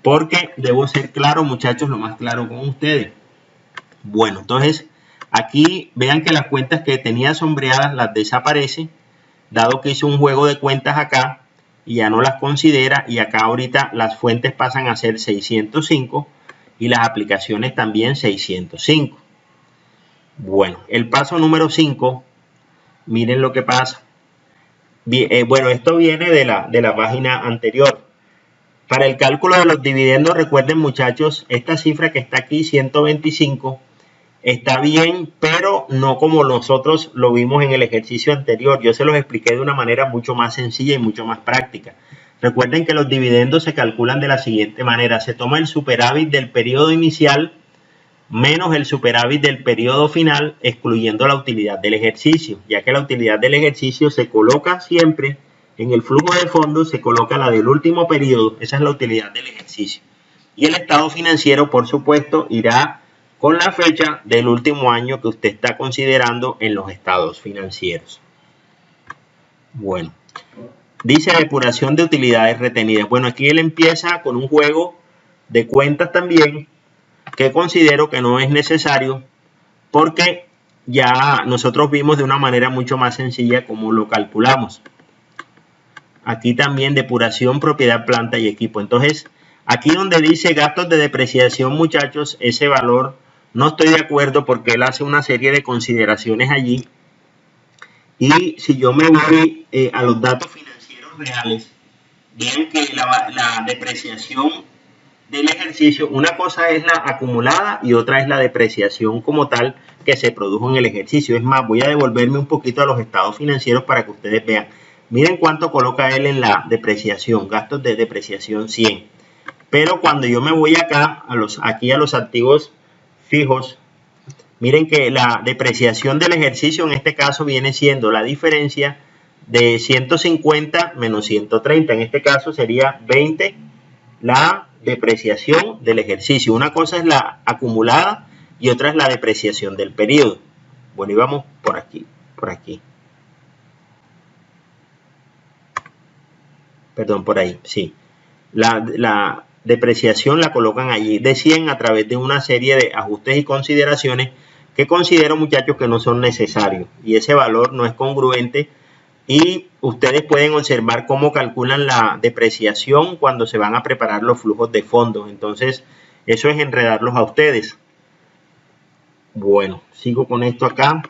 porque debo ser claro, muchachos, lo más claro con ustedes. Bueno, entonces, aquí vean que las cuentas que tenía sombreadas las desaparece, dado que hice un juego de cuentas acá, y ya no las considera, y acá ahorita las fuentes pasan a ser 605 y las aplicaciones también 605. Bueno, el paso número 5, miren lo que pasa. Bueno, esto viene de la página anterior. Para el cálculo de los dividendos, recuerden, muchachos, esta cifra que está aquí, 125, está bien, pero no como nosotros lo vimos en el ejercicio anterior. Yo se los expliqué de una manera mucho más sencilla y mucho más práctica. Recuerden que los dividendos se calculan de la siguiente manera. Se toma el superávit del periodo inicial menos el superávit del periodo final, excluyendo la utilidad del ejercicio, ya que la utilidad del ejercicio se coloca siempre en el flujo de fondos, se coloca la del último periodo, esa es la utilidad del ejercicio. Y el estado financiero, por supuesto, irá con la fecha del último año que usted está considerando en los estados financieros. Bueno, dice depuración de utilidades retenidas. Bueno, aquí él empieza con un juego de cuentas también, que considero que no es necesario porque ya nosotros vimos de una manera mucho más sencilla cómo lo calculamos. Aquí también depuración, propiedad, planta y equipo. Entonces, aquí donde dice gastos de depreciación, muchachos, ese valor no estoy de acuerdo porque él hace una serie de consideraciones allí. Y si yo me voy a los datos financieros reales, vean que la depreciación del ejercicio, una cosa es la acumulada y otra es la depreciación como tal que se produjo en el ejercicio. Es más, voy a devolverme un poquito a los estados financieros para que ustedes vean. Miren cuánto coloca él en la depreciación, gastos de depreciación 100. Pero cuando yo me voy acá, aquí a los activos fijos, miren que la depreciación del ejercicio en este caso viene siendo la diferencia de 150 menos 130. En este caso sería 20 la depreciación del ejercicio. Una cosa es la acumulada y otra es la depreciación del periodo. Bueno, y vamos por aquí, Perdón, por ahí, sí. La depreciación la colocan allí de 100 a través de una serie de ajustes y consideraciones que considero, muchachos, que no son necesarios. Y ese valor no es congruente. Y ustedes pueden observar cómo calculan la depreciación cuando se van a preparar los flujos de fondos. Entonces, eso es enredarlos a ustedes. Bueno, sigo con esto acá.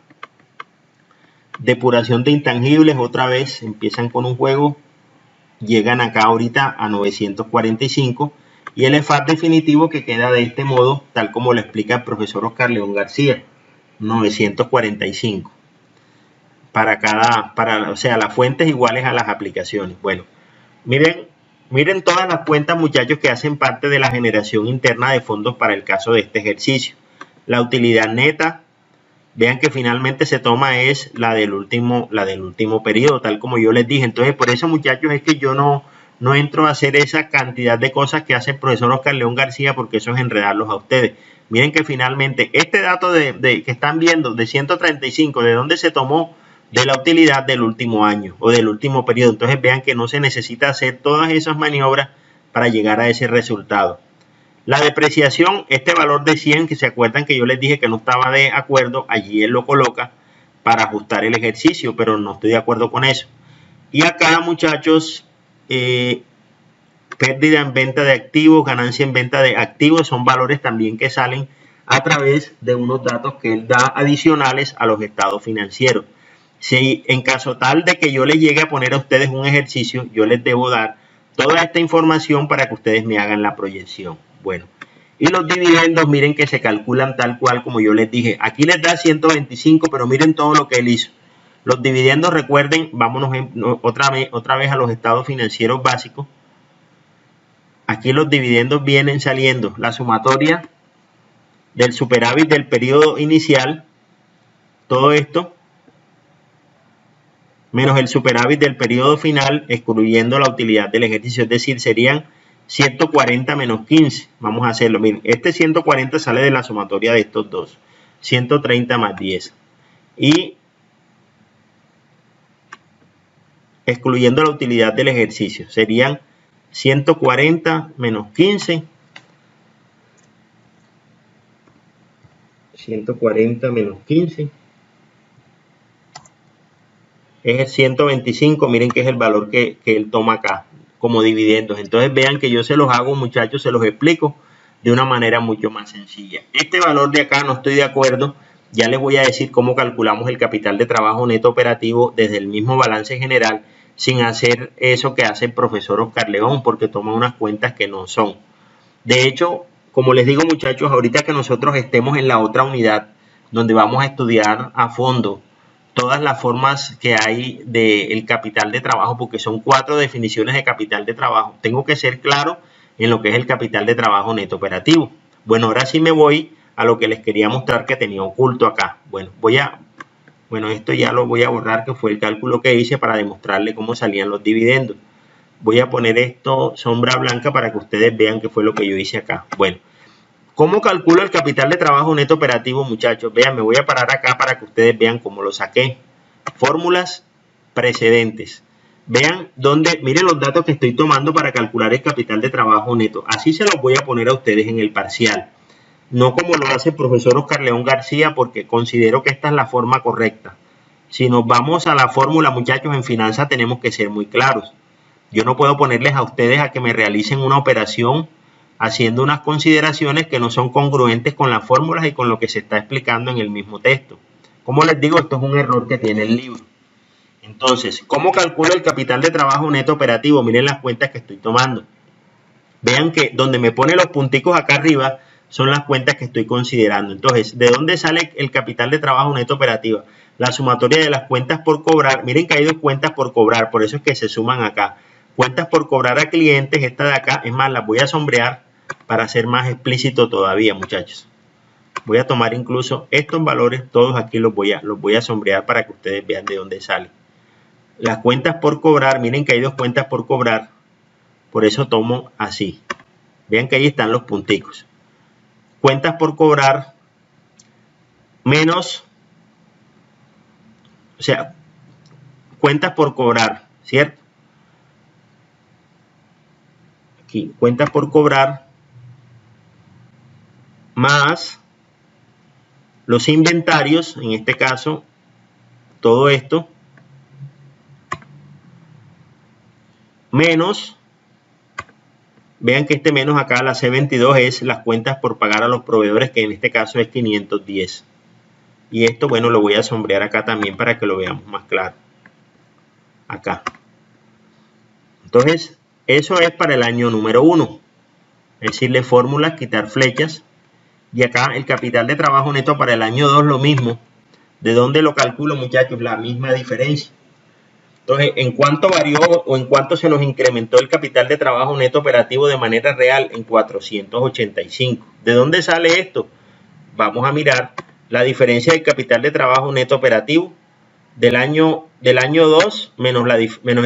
Depuración de intangibles, otra vez empiezan con un juego. Llegan acá ahorita a 945. Y el EFAT definitivo que queda de este modo, tal como lo explica el profesor Oscar León García, 945. O sea, las fuentes iguales a las aplicaciones. Bueno, miren todas las cuentas, muchachos, que hacen parte de la generación interna de fondos para el caso de este ejercicio. La utilidad neta, vean que finalmente se toma es la del último periodo, tal como yo les dije. Entonces, por eso, muchachos, es que yo no entro a hacer esa cantidad de cosas que hace el profesor Oscar León García, porque eso es enredarlos a ustedes. Miren que finalmente este dato que están viendo de 135, ¿de dónde se tomó? De la utilidad del último año o del último periodo. Entonces vean que no se necesita hacer todas esas maniobras para llegar a ese resultado. La depreciación, este valor de 100, que se acuerdan que yo les dije que no estaba de acuerdo, allí él lo coloca para ajustar el ejercicio, pero no estoy de acuerdo con eso. Y acá, muchachos, pérdida en venta de activos, ganancia en venta de activos, son valores también que salen a través de unos datos que él da adicionales a los estados financieros. Si en caso tal de que yo les llegue a poner a ustedes un ejercicio, yo les debo dar toda esta información para que ustedes me hagan la proyección. Bueno, y los dividendos, miren que se calculan tal cual como yo les dije. Aquí les da 125, pero miren todo lo que él hizo. Los dividendos, recuerden, vámonos otra vez a los estados financieros básicos. Aquí los dividendos vienen saliendo la sumatoria del superávit del periodo inicial, todo esto, menos el superávit del periodo final, excluyendo la utilidad del ejercicio, es decir, serían 140 menos 15. Vamos a hacerlo, miren, este 140 sale de la sumatoria de estos dos, 130 más 10. Y excluyendo la utilidad del ejercicio, serían 140 menos 15. 140 menos 15. Es el 125, miren que es el valor que él toma acá como dividendos. Entonces vean que yo se los hago, muchachos, se los explico de una manera mucho más sencilla. Este valor de acá no estoy de acuerdo. Ya les voy a decir cómo calculamos el capital de trabajo neto operativo desde el mismo balance general, sin hacer eso que hace el profesor Oscar León, porque toma unas cuentas que no son. De hecho, como les digo, muchachos, ahorita que nosotros estemos en la otra unidad, donde vamos a estudiar a fondo todas las formas que hay del capital de trabajo, porque son 4 definiciones de capital de trabajo. Tengo que ser claro en lo que es el capital de trabajo neto operativo. Bueno, ahora sí me voy a lo que les quería mostrar que tenía oculto acá. Bueno, esto ya lo voy a borrar, que fue el cálculo que hice para demostrarle cómo salían los dividendos. Voy a poner esto sombra blanca para que ustedes vean qué fue lo que yo hice acá. Bueno, ¿cómo calculo el capital de trabajo neto operativo, muchachos? Vean, me voy a parar acá para que ustedes vean cómo lo saqué. Fórmulas precedentes. Vean dónde, miren los datos que estoy tomando para calcular el capital de trabajo neto. Así se los voy a poner a ustedes en el parcial. No como lo hace el profesor Oscar León García, porque considero que esta es la forma correcta. Si nos vamos a la fórmula, muchachos, en finanzas tenemos que ser muy claros. Yo no puedo ponerles a ustedes a que me realicen una operación haciendo unas consideraciones que no son congruentes con las fórmulas y con lo que se está explicando en el mismo texto. Como les digo, esto es un error que tiene el libro. Entonces, ¿cómo calculo el capital de trabajo neto operativo? Miren las cuentas que estoy tomando. Vean que donde me pone los punticos acá arriba son las cuentas que estoy considerando. Entonces, ¿de dónde sale el capital de trabajo neto operativo? La sumatoria de las cuentas por cobrar. Miren que hay 2 cuentas por cobrar, por eso es que se suman acá. Cuentas por cobrar a clientes, esta de acá, es más, las voy a sombrear para ser más explícito todavía, muchachos. Voy a tomar incluso estos valores, todos aquí los voy a sombrear para que ustedes vean de dónde sale. Las cuentas por cobrar, miren que hay 2 cuentas por cobrar, por eso tomo así. Vean que ahí están los punticos. Cuentas por cobrar menos, o sea, cuentas por cobrar, ¿cierto? Aquí, cuentas por cobrar más los inventarios, en este caso, todo esto, menos, vean que este menos acá, la C22, es las cuentas por pagar a los proveedores, que en este caso es 510. Y esto, bueno, lo voy a sombrear acá también para que lo veamos más claro. Acá. Entonces, eso es para el año número 1. Es decirle fórmulas, quitar flechas. Y acá el capital de trabajo neto para el año 2 lo mismo. ¿De dónde lo calculo, muchachos? La misma diferencia. Entonces, ¿en cuánto varió o en cuánto se nos incrementó el capital de trabajo neto operativo de manera real? En 485. ¿De dónde sale esto? Vamos a mirar la diferencia del capital de trabajo neto operativo del año 2 menos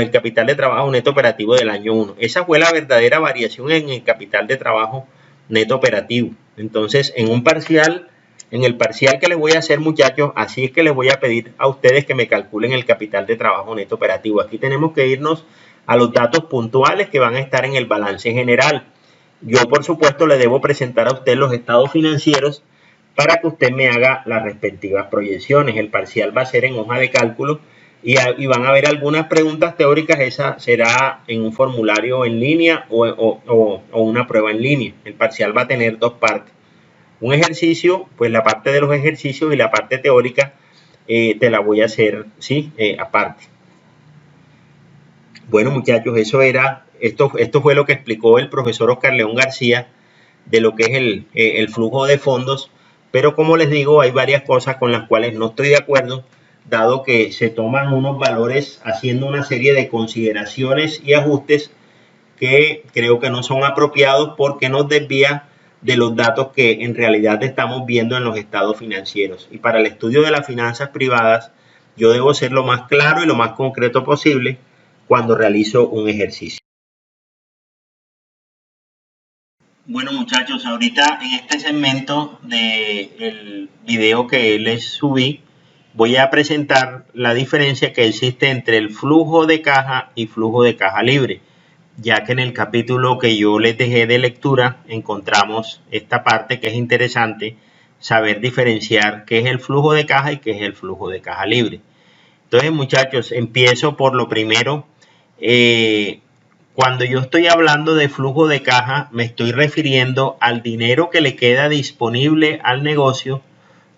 el capital de trabajo neto operativo del año 1. Esa fue la verdadera variación en el capital de trabajo neto operativo. Entonces, en el parcial que les voy a hacer, muchachos, así es que les voy a pedir a ustedes que me calculen el capital de trabajo neto operativo. Aquí tenemos que irnos a los datos puntuales que van a estar en el balance general. Yo, por supuesto, le debo presentar a usted los estados financieros para que usted me haga las respectivas proyecciones. El parcial va a ser en hoja de cálculo y van a haber algunas preguntas teóricas. Esa será en un formulario en línea o una prueba en línea. El parcial va a tener 2 partes. Un ejercicio, pues la parte de los ejercicios y la parte teórica te la voy a hacer, ¿sí? Aparte. Bueno, muchachos, esto fue lo que explicó el profesor Oscar León García de lo que es el flujo de fondos. Pero como les digo, hay varias cosas con las cuales no estoy de acuerdo, dado que se toman unos valores haciendo una serie de consideraciones y ajustes que creo que no son apropiados porque nos desvía de los datos que en realidad estamos viendo en los estados financieros. Y para el estudio de las finanzas privadas, yo debo ser lo más claro y lo más concreto posible cuando realizo un ejercicio. Bueno, muchachos, ahorita en este segmento del video que les subí, voy a presentar la diferencia que existe entre el flujo de caja y flujo de caja libre, ya que en el capítulo que yo les dejé de lectura encontramos esta parte que es interesante, saber diferenciar qué es el flujo de caja y qué es el flujo de caja libre. Entonces, muchachos, empiezo por lo primero. Cuando yo estoy hablando de flujo de caja, me estoy refiriendo al dinero que le queda disponible al negocio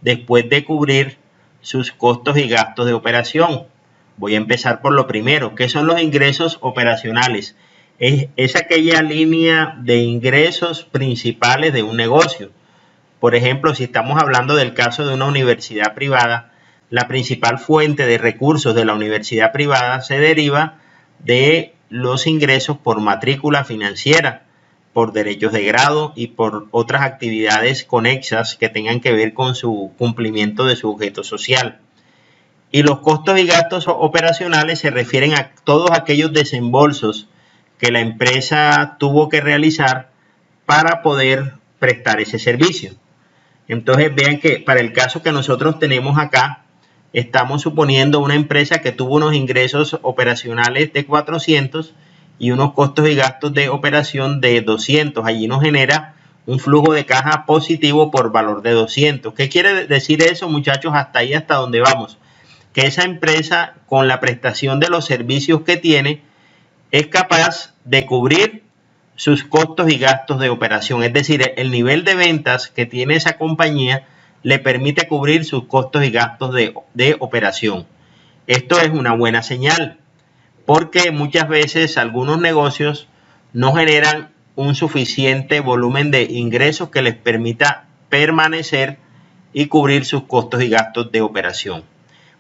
después de cubrir sus costos y gastos de operación. Voy a empezar por lo primero. ¿Qué son los ingresos operacionales? Es aquella línea de ingresos principales de un negocio. Por ejemplo, si estamos hablando del caso de una universidad privada, la principal fuente de recursos de la universidad privada se deriva de los ingresos por matrícula financiera, por derechos de grado y por otras actividades conexas que tengan que ver con su cumplimiento de su objeto social. Y los costos y gastos operacionales se refieren a todos aquellos desembolsos que la empresa tuvo que realizar para poder prestar ese servicio. Entonces vean que para el caso que nosotros tenemos acá, estamos suponiendo una empresa que tuvo unos ingresos operacionales de 400 y unos costos y gastos de operación de 200. Allí nos genera un flujo de caja positivo por valor de 200. ¿Qué quiere decir eso, muchachos? Hasta ahí, hasta donde vamos. Que esa empresa, con la prestación de los servicios que tiene, es capaz de cubrir sus costos y gastos de operación. Es decir, el nivel de ventas que tiene esa compañía le permite cubrir sus costos y gastos de operación. Esto es una buena señal, porque muchas veces algunos negocios no generan un suficiente volumen de ingresos que les permita permanecer y cubrir sus costos y gastos de operación.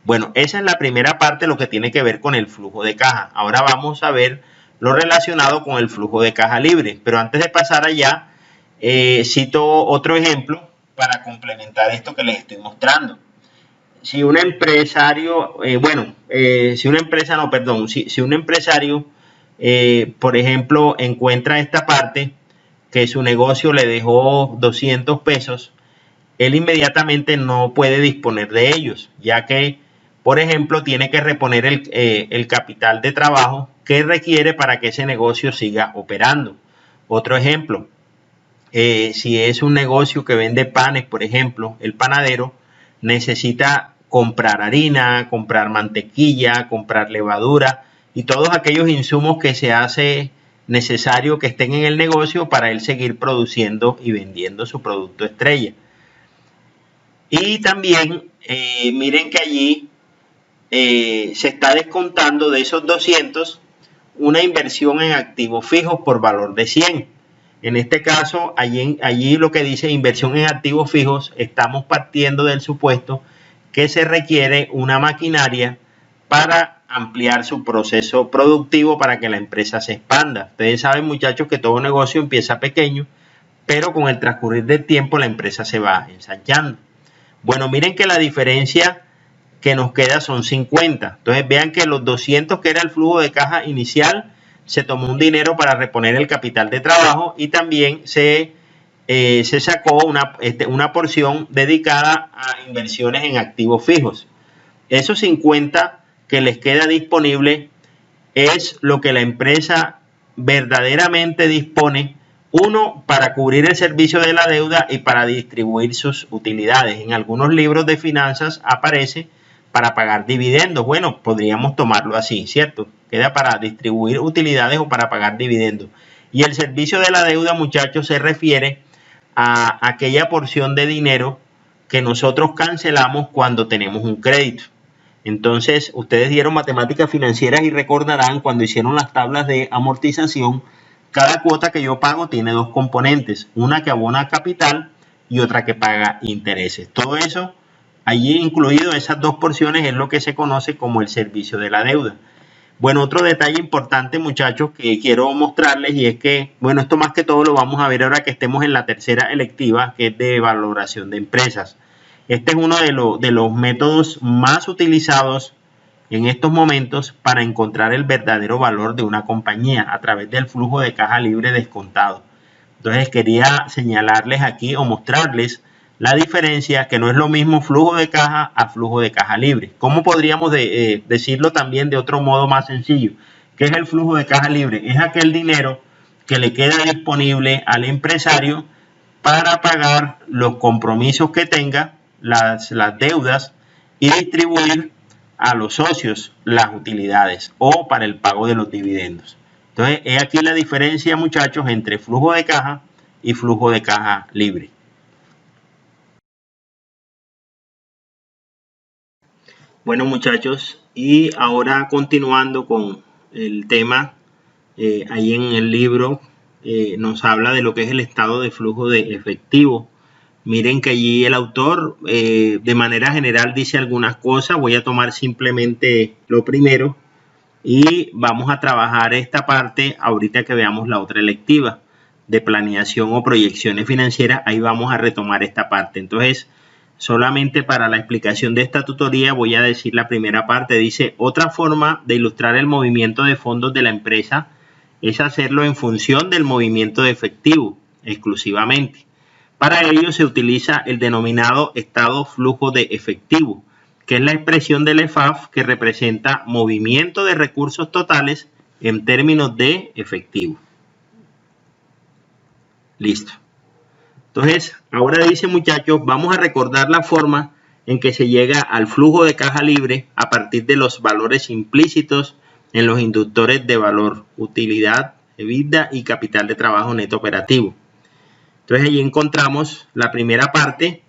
Bueno, esa es la primera parte, lo que tiene que ver con el flujo de caja. Ahora vamos a ver lo relacionado con el flujo de caja libre. Pero antes de pasar allá, cito otro ejemplo para complementar esto que les estoy mostrando. Si un empresario, si un empresario, por ejemplo, encuentra esta parte, que su negocio le dejó 200 pesos, él inmediatamente no puede disponer de ellos, ya que, por ejemplo, tiene que reponer el capital de trabajo que requiere para que ese negocio siga operando. Otro ejemplo, si es un negocio que vende panes, por ejemplo, el panadero necesita comprar harina, comprar mantequilla, comprar levadura y todos aquellos insumos que se hace necesario que estén en el negocio para él seguir produciendo y vendiendo su producto estrella. Y también miren que allí se está descontando de esos 200 una inversión en activos fijos por valor de 100. En este caso, allí lo que dice inversión en activos fijos, estamos partiendo del supuesto que se requiere una maquinaria para ampliar su proceso productivo para que la empresa se expanda. Ustedes saben, muchachos, que todo negocio empieza pequeño, pero con el transcurrir del tiempo la empresa se va ensanchando. Bueno, miren que la diferencia que nos queda son 50. Entonces vean que los 200 que era el flujo de caja inicial, se tomó un dinero para reponer el capital de trabajo y también se sacó una porción dedicada a inversiones en activos fijos. Esos 50 que les queda disponible es lo que la empresa verdaderamente dispone, uno, para cubrir el servicio de la deuda y para distribuir sus utilidades. En algunos libros de finanzas aparece para pagar dividendos. Bueno, podríamos tomarlo así, ¿cierto? Queda para distribuir utilidades o para pagar dividendos. Y el servicio de la deuda, muchachos, se refiere a aquella porción de dinero que nosotros cancelamos cuando tenemos un crédito. Entonces, ustedes dieron matemáticas financieras y recordarán cuando hicieron las tablas de amortización, cada cuota que yo pago tiene dos componentes, una que abona capital y otra que paga intereses. Todo eso, allí incluido esas dos porciones, es lo que se conoce como el servicio de la deuda. Bueno, otro detalle importante, muchachos, que quiero mostrarles, y es que, bueno, esto más que todo lo vamos a ver ahora que estemos en la tercera electiva, que es de valoración de empresas. Este es uno de los métodos más utilizados en estos momentos para encontrar el verdadero valor de una compañía a través del flujo de caja libre descontado. Entonces quería señalarles aquí o mostrarles la diferencia, que no es lo mismo flujo de caja a flujo de caja libre. ¿Cómo podríamos decirlo también de otro modo más sencillo? ¿Qué es el flujo de caja libre? Es aquel dinero que le queda disponible al empresario para pagar los compromisos que tenga, las deudas, y distribuir a los socios las utilidades o para el pago de los dividendos. Entonces, es aquí la diferencia, muchachos, entre flujo de caja y flujo de caja libre. Bueno, muchachos, y ahora continuando con el tema, ahí en el libro nos habla de lo que es el estado de flujo de efectivo Miren que allí el autor de manera general dice algunas cosas. Voy a tomar simplemente lo primero y vamos a trabajar esta parte ahorita que veamos la otra electiva de planeación o proyecciones financieras. Ahí vamos a retomar esta parte. Entonces, solamente para la explicación de esta tutoría voy a decir la primera parte. Dice, otra forma de ilustrar el movimiento de fondos de la empresa es hacerlo en función del movimiento de efectivo exclusivamente. Para ello se utiliza el denominado estado flujo de efectivo, que es la expresión del EFAF que representa movimiento de recursos totales en términos de efectivo. Listo. Entonces, ahora dice, muchachos, vamos a recordar la forma en que se llega al flujo de caja libre a partir de los valores implícitos en los inductores de valor, utilidad, EBITDA y capital de trabajo neto operativo. Entonces, allí encontramos la primera parte,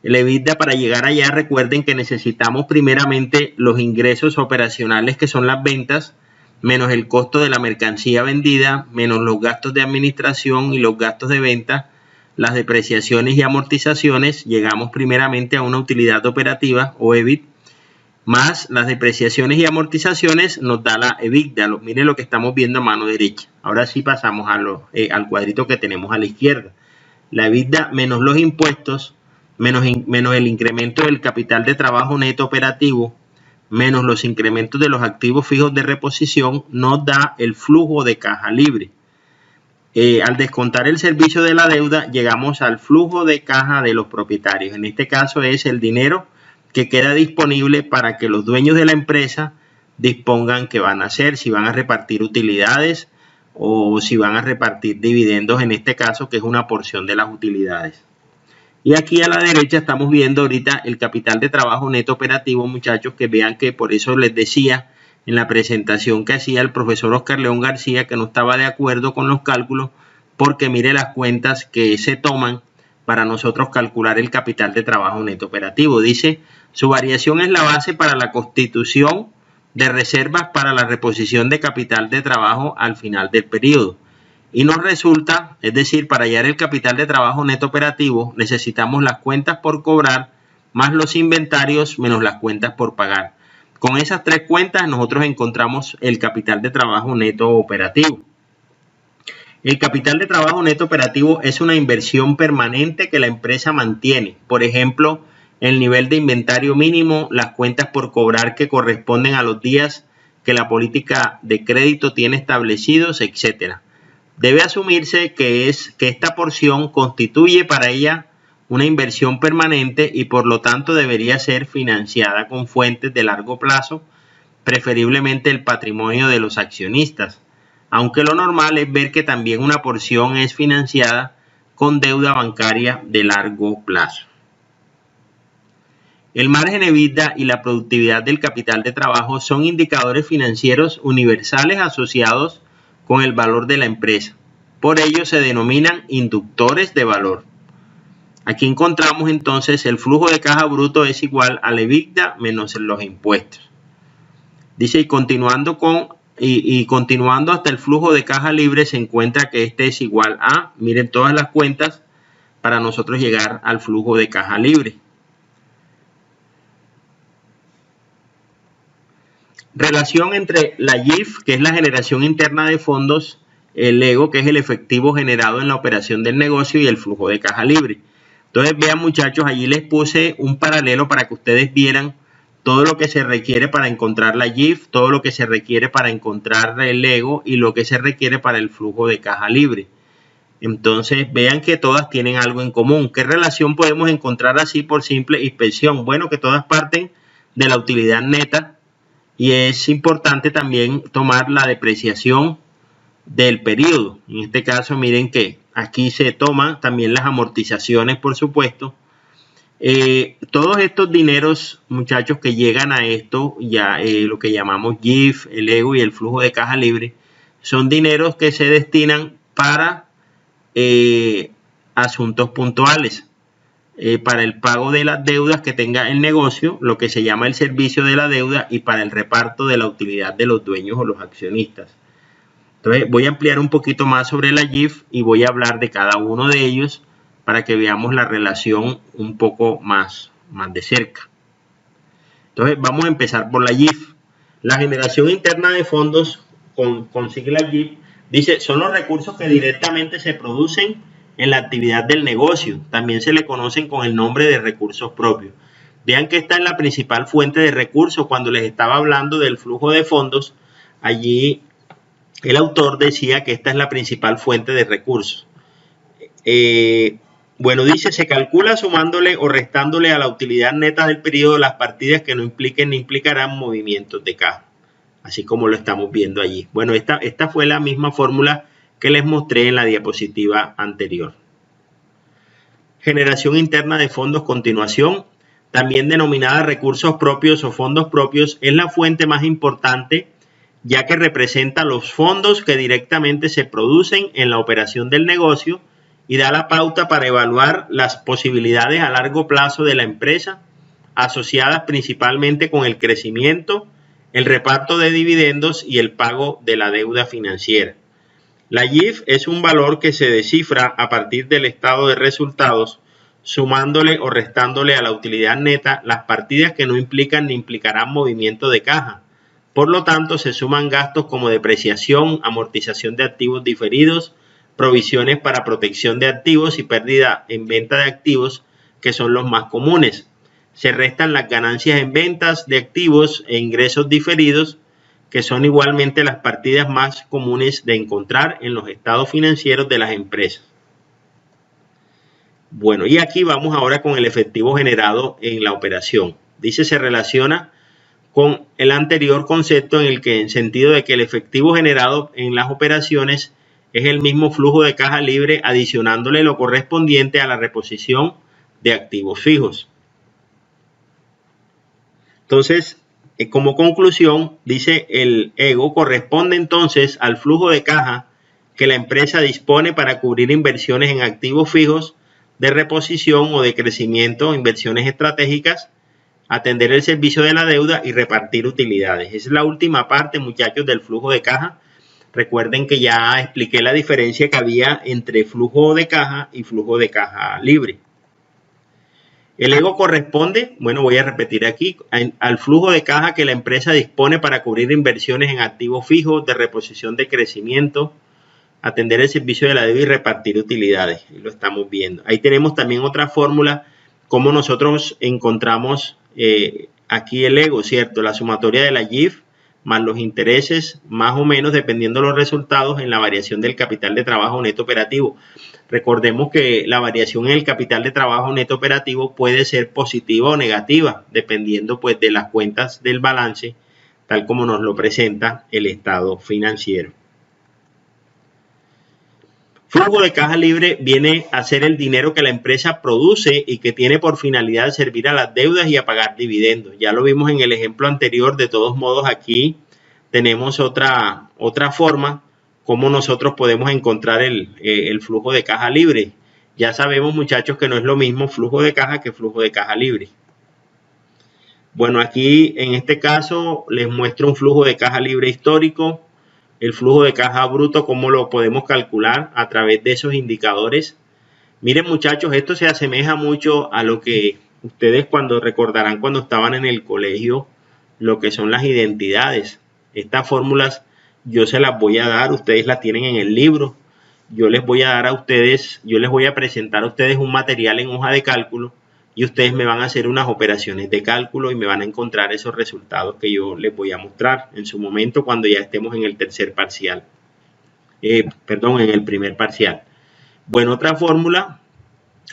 el EBITDA. Para llegar allá, recuerden que necesitamos primeramente los ingresos operacionales, que son las ventas, menos el costo de la mercancía vendida, menos los gastos de administración y los gastos de venta, las depreciaciones y amortizaciones. Llegamos primeramente a una utilidad operativa o EBIT, más las depreciaciones y amortizaciones nos da la EBITDA. Miren lo que estamos viendo a mano derecha. Ahora sí pasamos al cuadrito que tenemos a la izquierda. La EBITDA menos los impuestos, menos el incremento del capital de trabajo neto operativo, menos los incrementos de los activos fijos de reposición, nos da el flujo de caja libre. Al descontar el servicio de la deuda, llegamos al flujo de caja de los propietarios. En este caso es el dinero que queda disponible para que los dueños de la empresa dispongan qué van a hacer, si van a repartir utilidades o si van a repartir dividendos, en este caso, que es una porción de las utilidades. Y aquí a la derecha estamos viendo ahorita el capital de trabajo neto operativo, muchachos, que vean que por eso les decía en la presentación que hacía el profesor Oscar León García que no estaba de acuerdo con los cálculos, porque mire las cuentas que se toman para nosotros calcular el capital de trabajo neto operativo. Dice, su variación es la base para la constitución de reservas para la reposición de capital de trabajo al final del periodo. Y nos resulta, es decir, para hallar el capital de trabajo neto operativo, necesitamos las cuentas por cobrar más los inventarios menos las cuentas por pagar. Con esas tres cuentas nosotros encontramos el capital de trabajo neto operativo. El capital de trabajo neto operativo es una inversión permanente que la empresa mantiene. Por ejemplo, el nivel de inventario mínimo, las cuentas por cobrar que corresponden a los días que la política de crédito tiene establecidos, etc. Debe asumirse que esta porción constituye para ella una inversión permanente y por lo tanto debería ser financiada con fuentes de largo plazo, preferiblemente el patrimonio de los accionistas, aunque lo normal es ver que también una porción es financiada con deuda bancaria de largo plazo. El margen EBITDA y la productividad del capital de trabajo son indicadores financieros universales asociados con el valor de la empresa. Por ello se denominan inductores de valor. Aquí encontramos entonces el flujo de caja bruto es igual al EBITDA menos los impuestos. Dice, y continuando hasta el flujo de caja libre se encuentra que este es igual a, miren todas las cuentas para nosotros llegar al flujo de caja libre. Relación entre la YIF, que es la generación interna de fondos, el EGO, que es el efectivo generado en la operación del negocio, y el flujo de caja libre. Entonces vean, muchachos, allí les puse un paralelo para que ustedes vieran todo lo que se requiere para encontrar la YIF, todo lo que se requiere para encontrar el EGO y lo que se requiere para el flujo de caja libre. Entonces vean que todas tienen algo en común. ¿Qué relación podemos encontrar así por simple inspección? Bueno, que todas parten de la utilidad neta. Y es importante también tomar la depreciación del periodo. En este caso, miren que aquí se toman también las amortizaciones, por supuesto. Todos estos dineros, muchachos, que llegan a esto, ya lo que llamamos YIF, el EGO y el flujo de caja libre, son dineros que se destinan para asuntos puntuales. Para el pago de las deudas que tenga el negocio, lo que se llama el servicio de la deuda, y para el reparto de la utilidad de los dueños o los accionistas. Entonces voy a ampliar un poquito más sobre la YIF y voy a hablar de cada uno de ellos para que veamos la relación un poco más de cerca. Entonces vamos a empezar por la GIF. La generación interna de fondos con sigla GIF dice son los recursos que directamente se producen en la actividad del negocio. También se le conocen con el nombre de recursos propios. Vean que esta es la principal fuente de recursos. Cuando les estaba hablando del flujo de fondos, allí el autor decía que esta es la principal fuente de recursos. Bueno, dice, se calcula sumándole o restándole a la utilidad neta del periodo las partidas que no impliquen ni implicarán movimientos de caja, así como lo estamos viendo allí. Bueno, esta fue la misma fórmula que les mostré en la diapositiva anterior. Generación interna de fondos, continuación, también denominada recursos propios o fondos propios, es la fuente más importante ya que representa los fondos que directamente se producen en la operación del negocio y da la pauta para evaluar las posibilidades a largo plazo de la empresa, asociadas principalmente con el crecimiento, el reparto de dividendos y el pago de la deuda financiera. La GIF es un valor que se descifra a partir del estado de resultados, sumándole o restándole a la utilidad neta las partidas que no implican ni implicarán movimiento de caja. Por lo tanto, se suman gastos como depreciación, amortización de activos diferidos, provisiones para protección de activos y pérdida en venta de activos, que son los más comunes. Se restan las ganancias en ventas de activos e ingresos diferidos, que son igualmente las partidas más comunes de encontrar en los estados financieros de las empresas. Bueno, y aquí vamos ahora con el efectivo generado en la operación. Dice, se relaciona con el anterior concepto en el que, en sentido de que el efectivo generado en las operaciones es el mismo flujo de caja libre, adicionándole lo correspondiente a la reposición de activos fijos. Entonces, como conclusión, dice el ego corresponde entonces al flujo de caja que la empresa dispone para cubrir inversiones en activos fijos de reposición o de crecimiento, inversiones estratégicas, atender el servicio de la deuda y repartir utilidades. Esa es la última parte, muchachos, del flujo de caja. Recuerden que ya expliqué la diferencia que había entre flujo de caja y flujo de caja libre. El ego corresponde, bueno, voy a repetir aquí, al flujo de caja que la empresa dispone para cubrir inversiones en activos fijos, de reposición de crecimiento, atender el servicio de la deuda y repartir utilidades. Y lo estamos viendo. Ahí tenemos también otra fórmula, cómo nosotros encontramos aquí el ego, ¿cierto? La sumatoria de la GIF más los intereses, más o menos dependiendo de los resultados en la variación del capital de trabajo neto operativo. Recordemos que la variación en el capital de trabajo neto operativo puede ser positiva o negativa, dependiendo pues de las cuentas del balance, tal como nos lo presenta el estado financiero. Flujo de caja libre viene a ser el dinero que la empresa produce y que tiene por finalidad servir a las deudas y a pagar dividendos. Ya lo vimos en el ejemplo anterior. De todos modos, aquí tenemos otra forma como nosotros podemos encontrar el flujo de caja libre. Ya sabemos, muchachos, que no es lo mismo flujo de caja que flujo de caja libre. Bueno, aquí en este caso les muestro un flujo de caja libre histórico. El flujo de caja bruto, cómo lo podemos calcular a través de esos indicadores. Miren, muchachos, esto se asemeja mucho a lo que ustedes recordarán cuando estaban en el colegio, lo que son las identidades. Estas fórmulas yo se las voy a dar, ustedes las tienen en el libro. Yo les voy a dar a ustedes, yo les voy a presentar a ustedes un material en hoja de cálculo y ustedes me van a hacer unas operaciones de cálculo y me van a encontrar esos resultados que yo les voy a mostrar en su momento cuando ya estemos en el tercer parcial. En el primer parcial. Bueno, otra fórmula,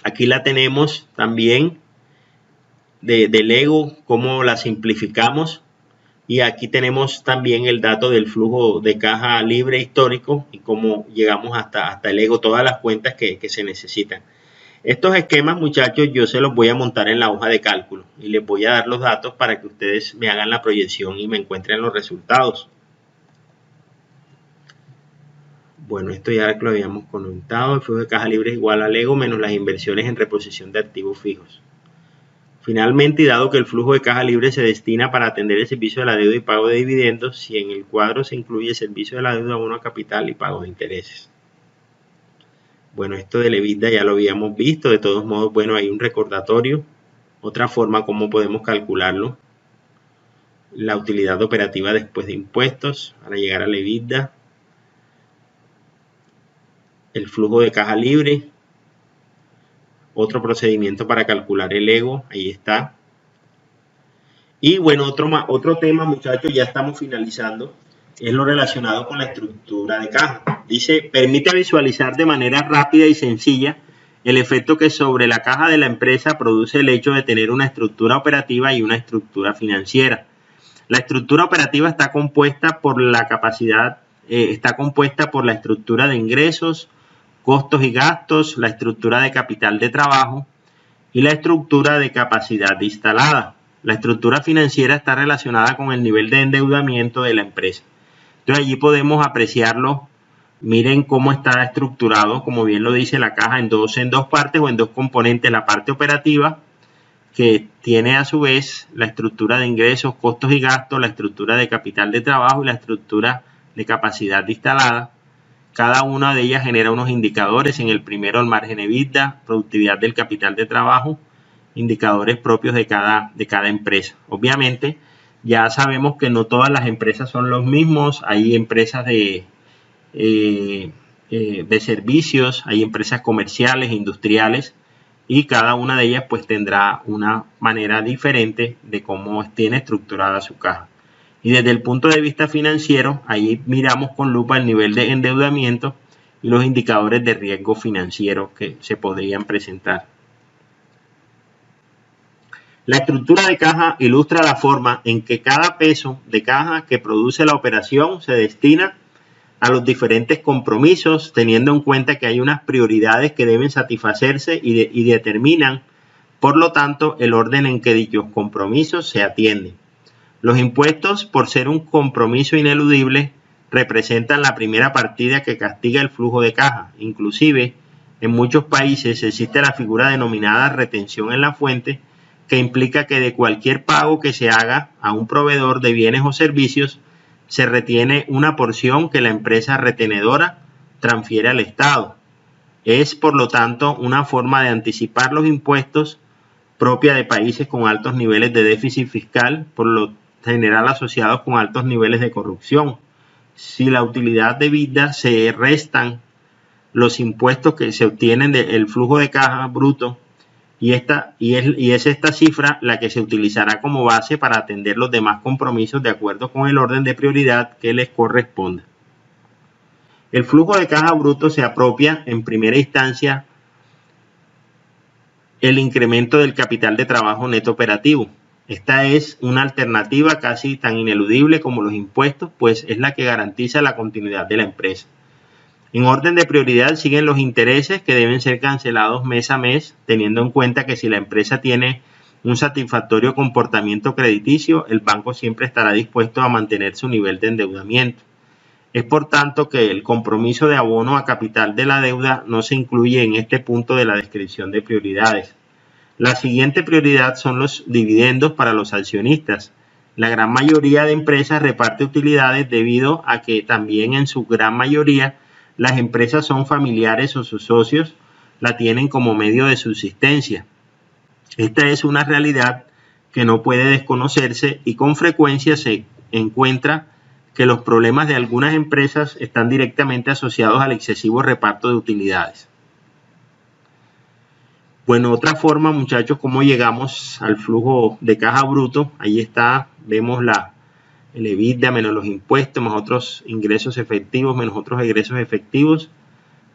aquí la tenemos también del ego, cómo la simplificamos. Y aquí tenemos también el dato del flujo de caja libre histórico y cómo llegamos hasta el ego, todas las cuentas que se necesitan. Estos esquemas, muchachos, yo se los voy a montar en la hoja de cálculo y les voy a dar los datos para que ustedes me hagan la proyección y me encuentren los resultados. Bueno, esto ya lo habíamos comentado. El flujo de caja libre es igual al ego menos las inversiones en reposición de activos fijos. Finalmente, y dado que el flujo de caja libre se destina para atender el servicio de la deuda y pago de dividendos, si en el cuadro se incluye el servicio de la deuda, abono a capital y pago de intereses. Bueno, esto del EBITDA ya lo habíamos visto. De todos modos, bueno, hay un recordatorio. Otra forma como podemos calcularlo. La utilidad operativa después de impuestos para llegar al EBITDA. El flujo de caja libre. Otro procedimiento para calcular el ego. Ahí está. Y bueno, otro tema, muchachos, ya estamos finalizando, es lo relacionado con la estructura de caja. Dice, permite visualizar de manera rápida y sencilla el efecto que sobre la caja de la empresa produce el hecho de tener una estructura operativa y una estructura financiera. La estructura operativa está compuesta por la estructura de ingresos, costos y gastos, la estructura de capital de trabajo y la estructura de capacidad instalada. La estructura financiera está relacionada con el nivel de endeudamiento de la empresa. Entonces allí podemos apreciarlo. Miren cómo está estructurado, como bien lo dice la caja, en dos partes o en dos componentes. La parte operativa, que tiene a su vez la estructura de ingresos, costos y gastos, la estructura de capital de trabajo y la estructura de capacidad instalada. Cada una de ellas genera unos indicadores. En el primero, el margen EBITDA, productividad del capital de trabajo, indicadores propios de cada empresa. Obviamente, ya sabemos que no todas las empresas son los mismos. Hay empresas de servicios, hay empresas comerciales, industriales, y cada una de ellas pues tendrá una manera diferente de cómo tiene estructurada su caja. Y desde el punto de vista financiero, ahí miramos con lupa el nivel de endeudamiento y los indicadores de riesgo financiero que se podrían presentar. La estructura de caja ilustra la forma en que cada peso de caja que produce la operación se destina a los diferentes compromisos, teniendo en cuenta que hay unas prioridades que deben satisfacerse y determinan, por lo tanto, el orden en que dichos compromisos se atienden. Los impuestos, por ser un compromiso ineludible, representan la primera partida que castiga el flujo de caja. Inclusive, en muchos países existe la figura denominada retención en la fuente, que implica que de cualquier pago que se haga a un proveedor de bienes o servicios, se retiene una porción que la empresa retenedora transfiere al Estado. Es, por lo tanto, una forma de anticipar los impuestos propia de países con altos niveles de déficit fiscal, por lo general asociados con altos niveles de corrupción. Si la utilidad de vida se restan los impuestos que se obtienen del flujo de caja bruto, y es esta cifra la que se utilizará como base para atender los demás compromisos de acuerdo con el orden de prioridad que les corresponda. El flujo de caja bruto se apropia en primera instancia el incremento del capital de trabajo neto operativo. Esta es una alternativa casi tan ineludible como los impuestos, pues es la que garantiza la continuidad de la empresa. En orden de prioridad siguen los intereses, que deben ser cancelados mes a mes, teniendo en cuenta que si la empresa tiene un satisfactorio comportamiento crediticio, el banco siempre estará dispuesto a mantener su nivel de endeudamiento. Es por tanto que el compromiso de abono a capital de la deuda no se incluye en este punto de la descripción de prioridades. La siguiente prioridad son los dividendos para los accionistas. La gran mayoría de empresas reparte utilidades debido a que también en su gran mayoría las empresas son familiares o sus socios la tienen como medio de subsistencia. Esta es una realidad que no puede desconocerse y con frecuencia se encuentra que los problemas de algunas empresas están directamente asociados al excesivo reparto de utilidades. Bueno, otra forma, muchachos, cómo llegamos al flujo de caja bruto. Ahí está, vemos el EBITDA menos los impuestos, más otros ingresos efectivos, menos otros egresos efectivos,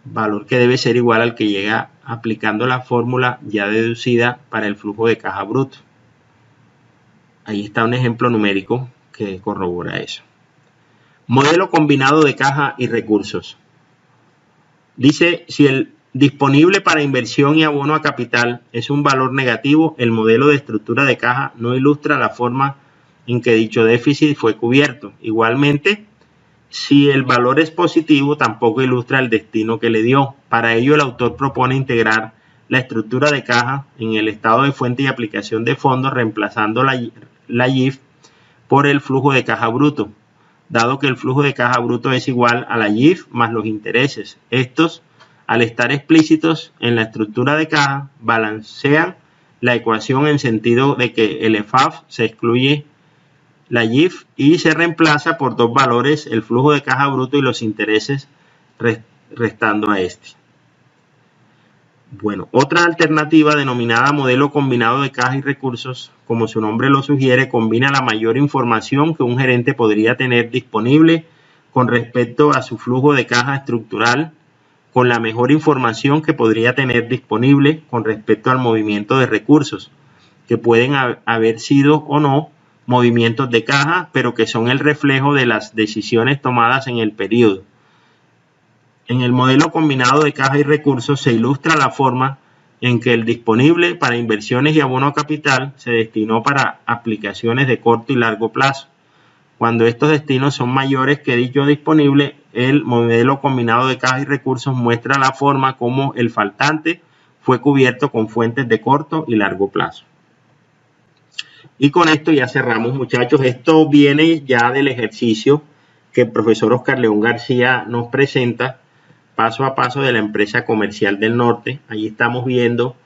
valor que debe ser igual al que llega aplicando la fórmula ya deducida para el flujo de caja bruto. Ahí está un ejemplo numérico que corrobora eso. Modelo combinado de caja y recursos. Dice, si el disponible para inversión y abono a capital es un valor negativo, el modelo de estructura de caja no ilustra la forma en que dicho déficit fue cubierto. Igualmente, si el valor es positivo, tampoco ilustra el destino que le dio. Para ello, el autor propone integrar la estructura de caja en el estado de fuente y aplicación de fondos, reemplazando la YIF por el flujo de caja bruto, dado que el flujo de caja bruto es igual a la YIF más los intereses. Estos al estar explícitos en la estructura de caja, balancean la ecuación en sentido de que el EFAF se excluye la YIF y se reemplaza por dos valores, el flujo de caja bruto y los intereses, restando a este. Bueno, otra alternativa denominada modelo combinado de caja y recursos, como su nombre lo sugiere, combina la mayor información que un gerente podría tener disponible con respecto a su flujo de caja estructural con la mejor información que podría tener disponible con respecto al movimiento de recursos, que pueden haber sido o no movimientos de caja, pero que son el reflejo de las decisiones tomadas en el periodo. En el modelo combinado de caja y recursos se ilustra la forma en que el disponible para inversiones y abono capital se destinó para aplicaciones de corto y largo plazo. Cuando estos destinos son mayores que dicho disponible, el modelo combinado de caja y recursos muestra la forma como el faltante fue cubierto con fuentes de corto y largo plazo. Y con esto ya cerramos, muchachos. Esto viene ya del ejercicio que el profesor Oscar León García nos presenta paso a paso de la empresa comercial del norte. Allí estamos viendo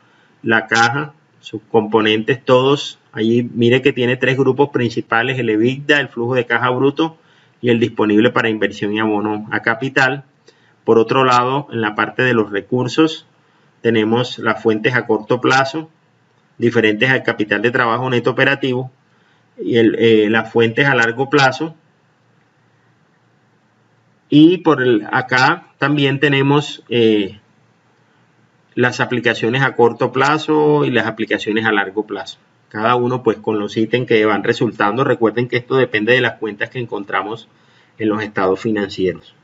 la caja, sus componentes todos. Allí mire que tiene tres grupos principales: el EBITDA, el flujo de caja bruto y el disponible para inversión y abono a capital. Por otro lado, en la parte de los recursos tenemos las fuentes a corto plazo, diferentes al capital de trabajo neto operativo, y las fuentes a largo plazo. Y acá también tenemos las aplicaciones a corto plazo y las aplicaciones a largo plazo. Cada uno pues con los ítems que van resultando. Recuerden que esto depende de las cuentas que encontramos en los estados financieros.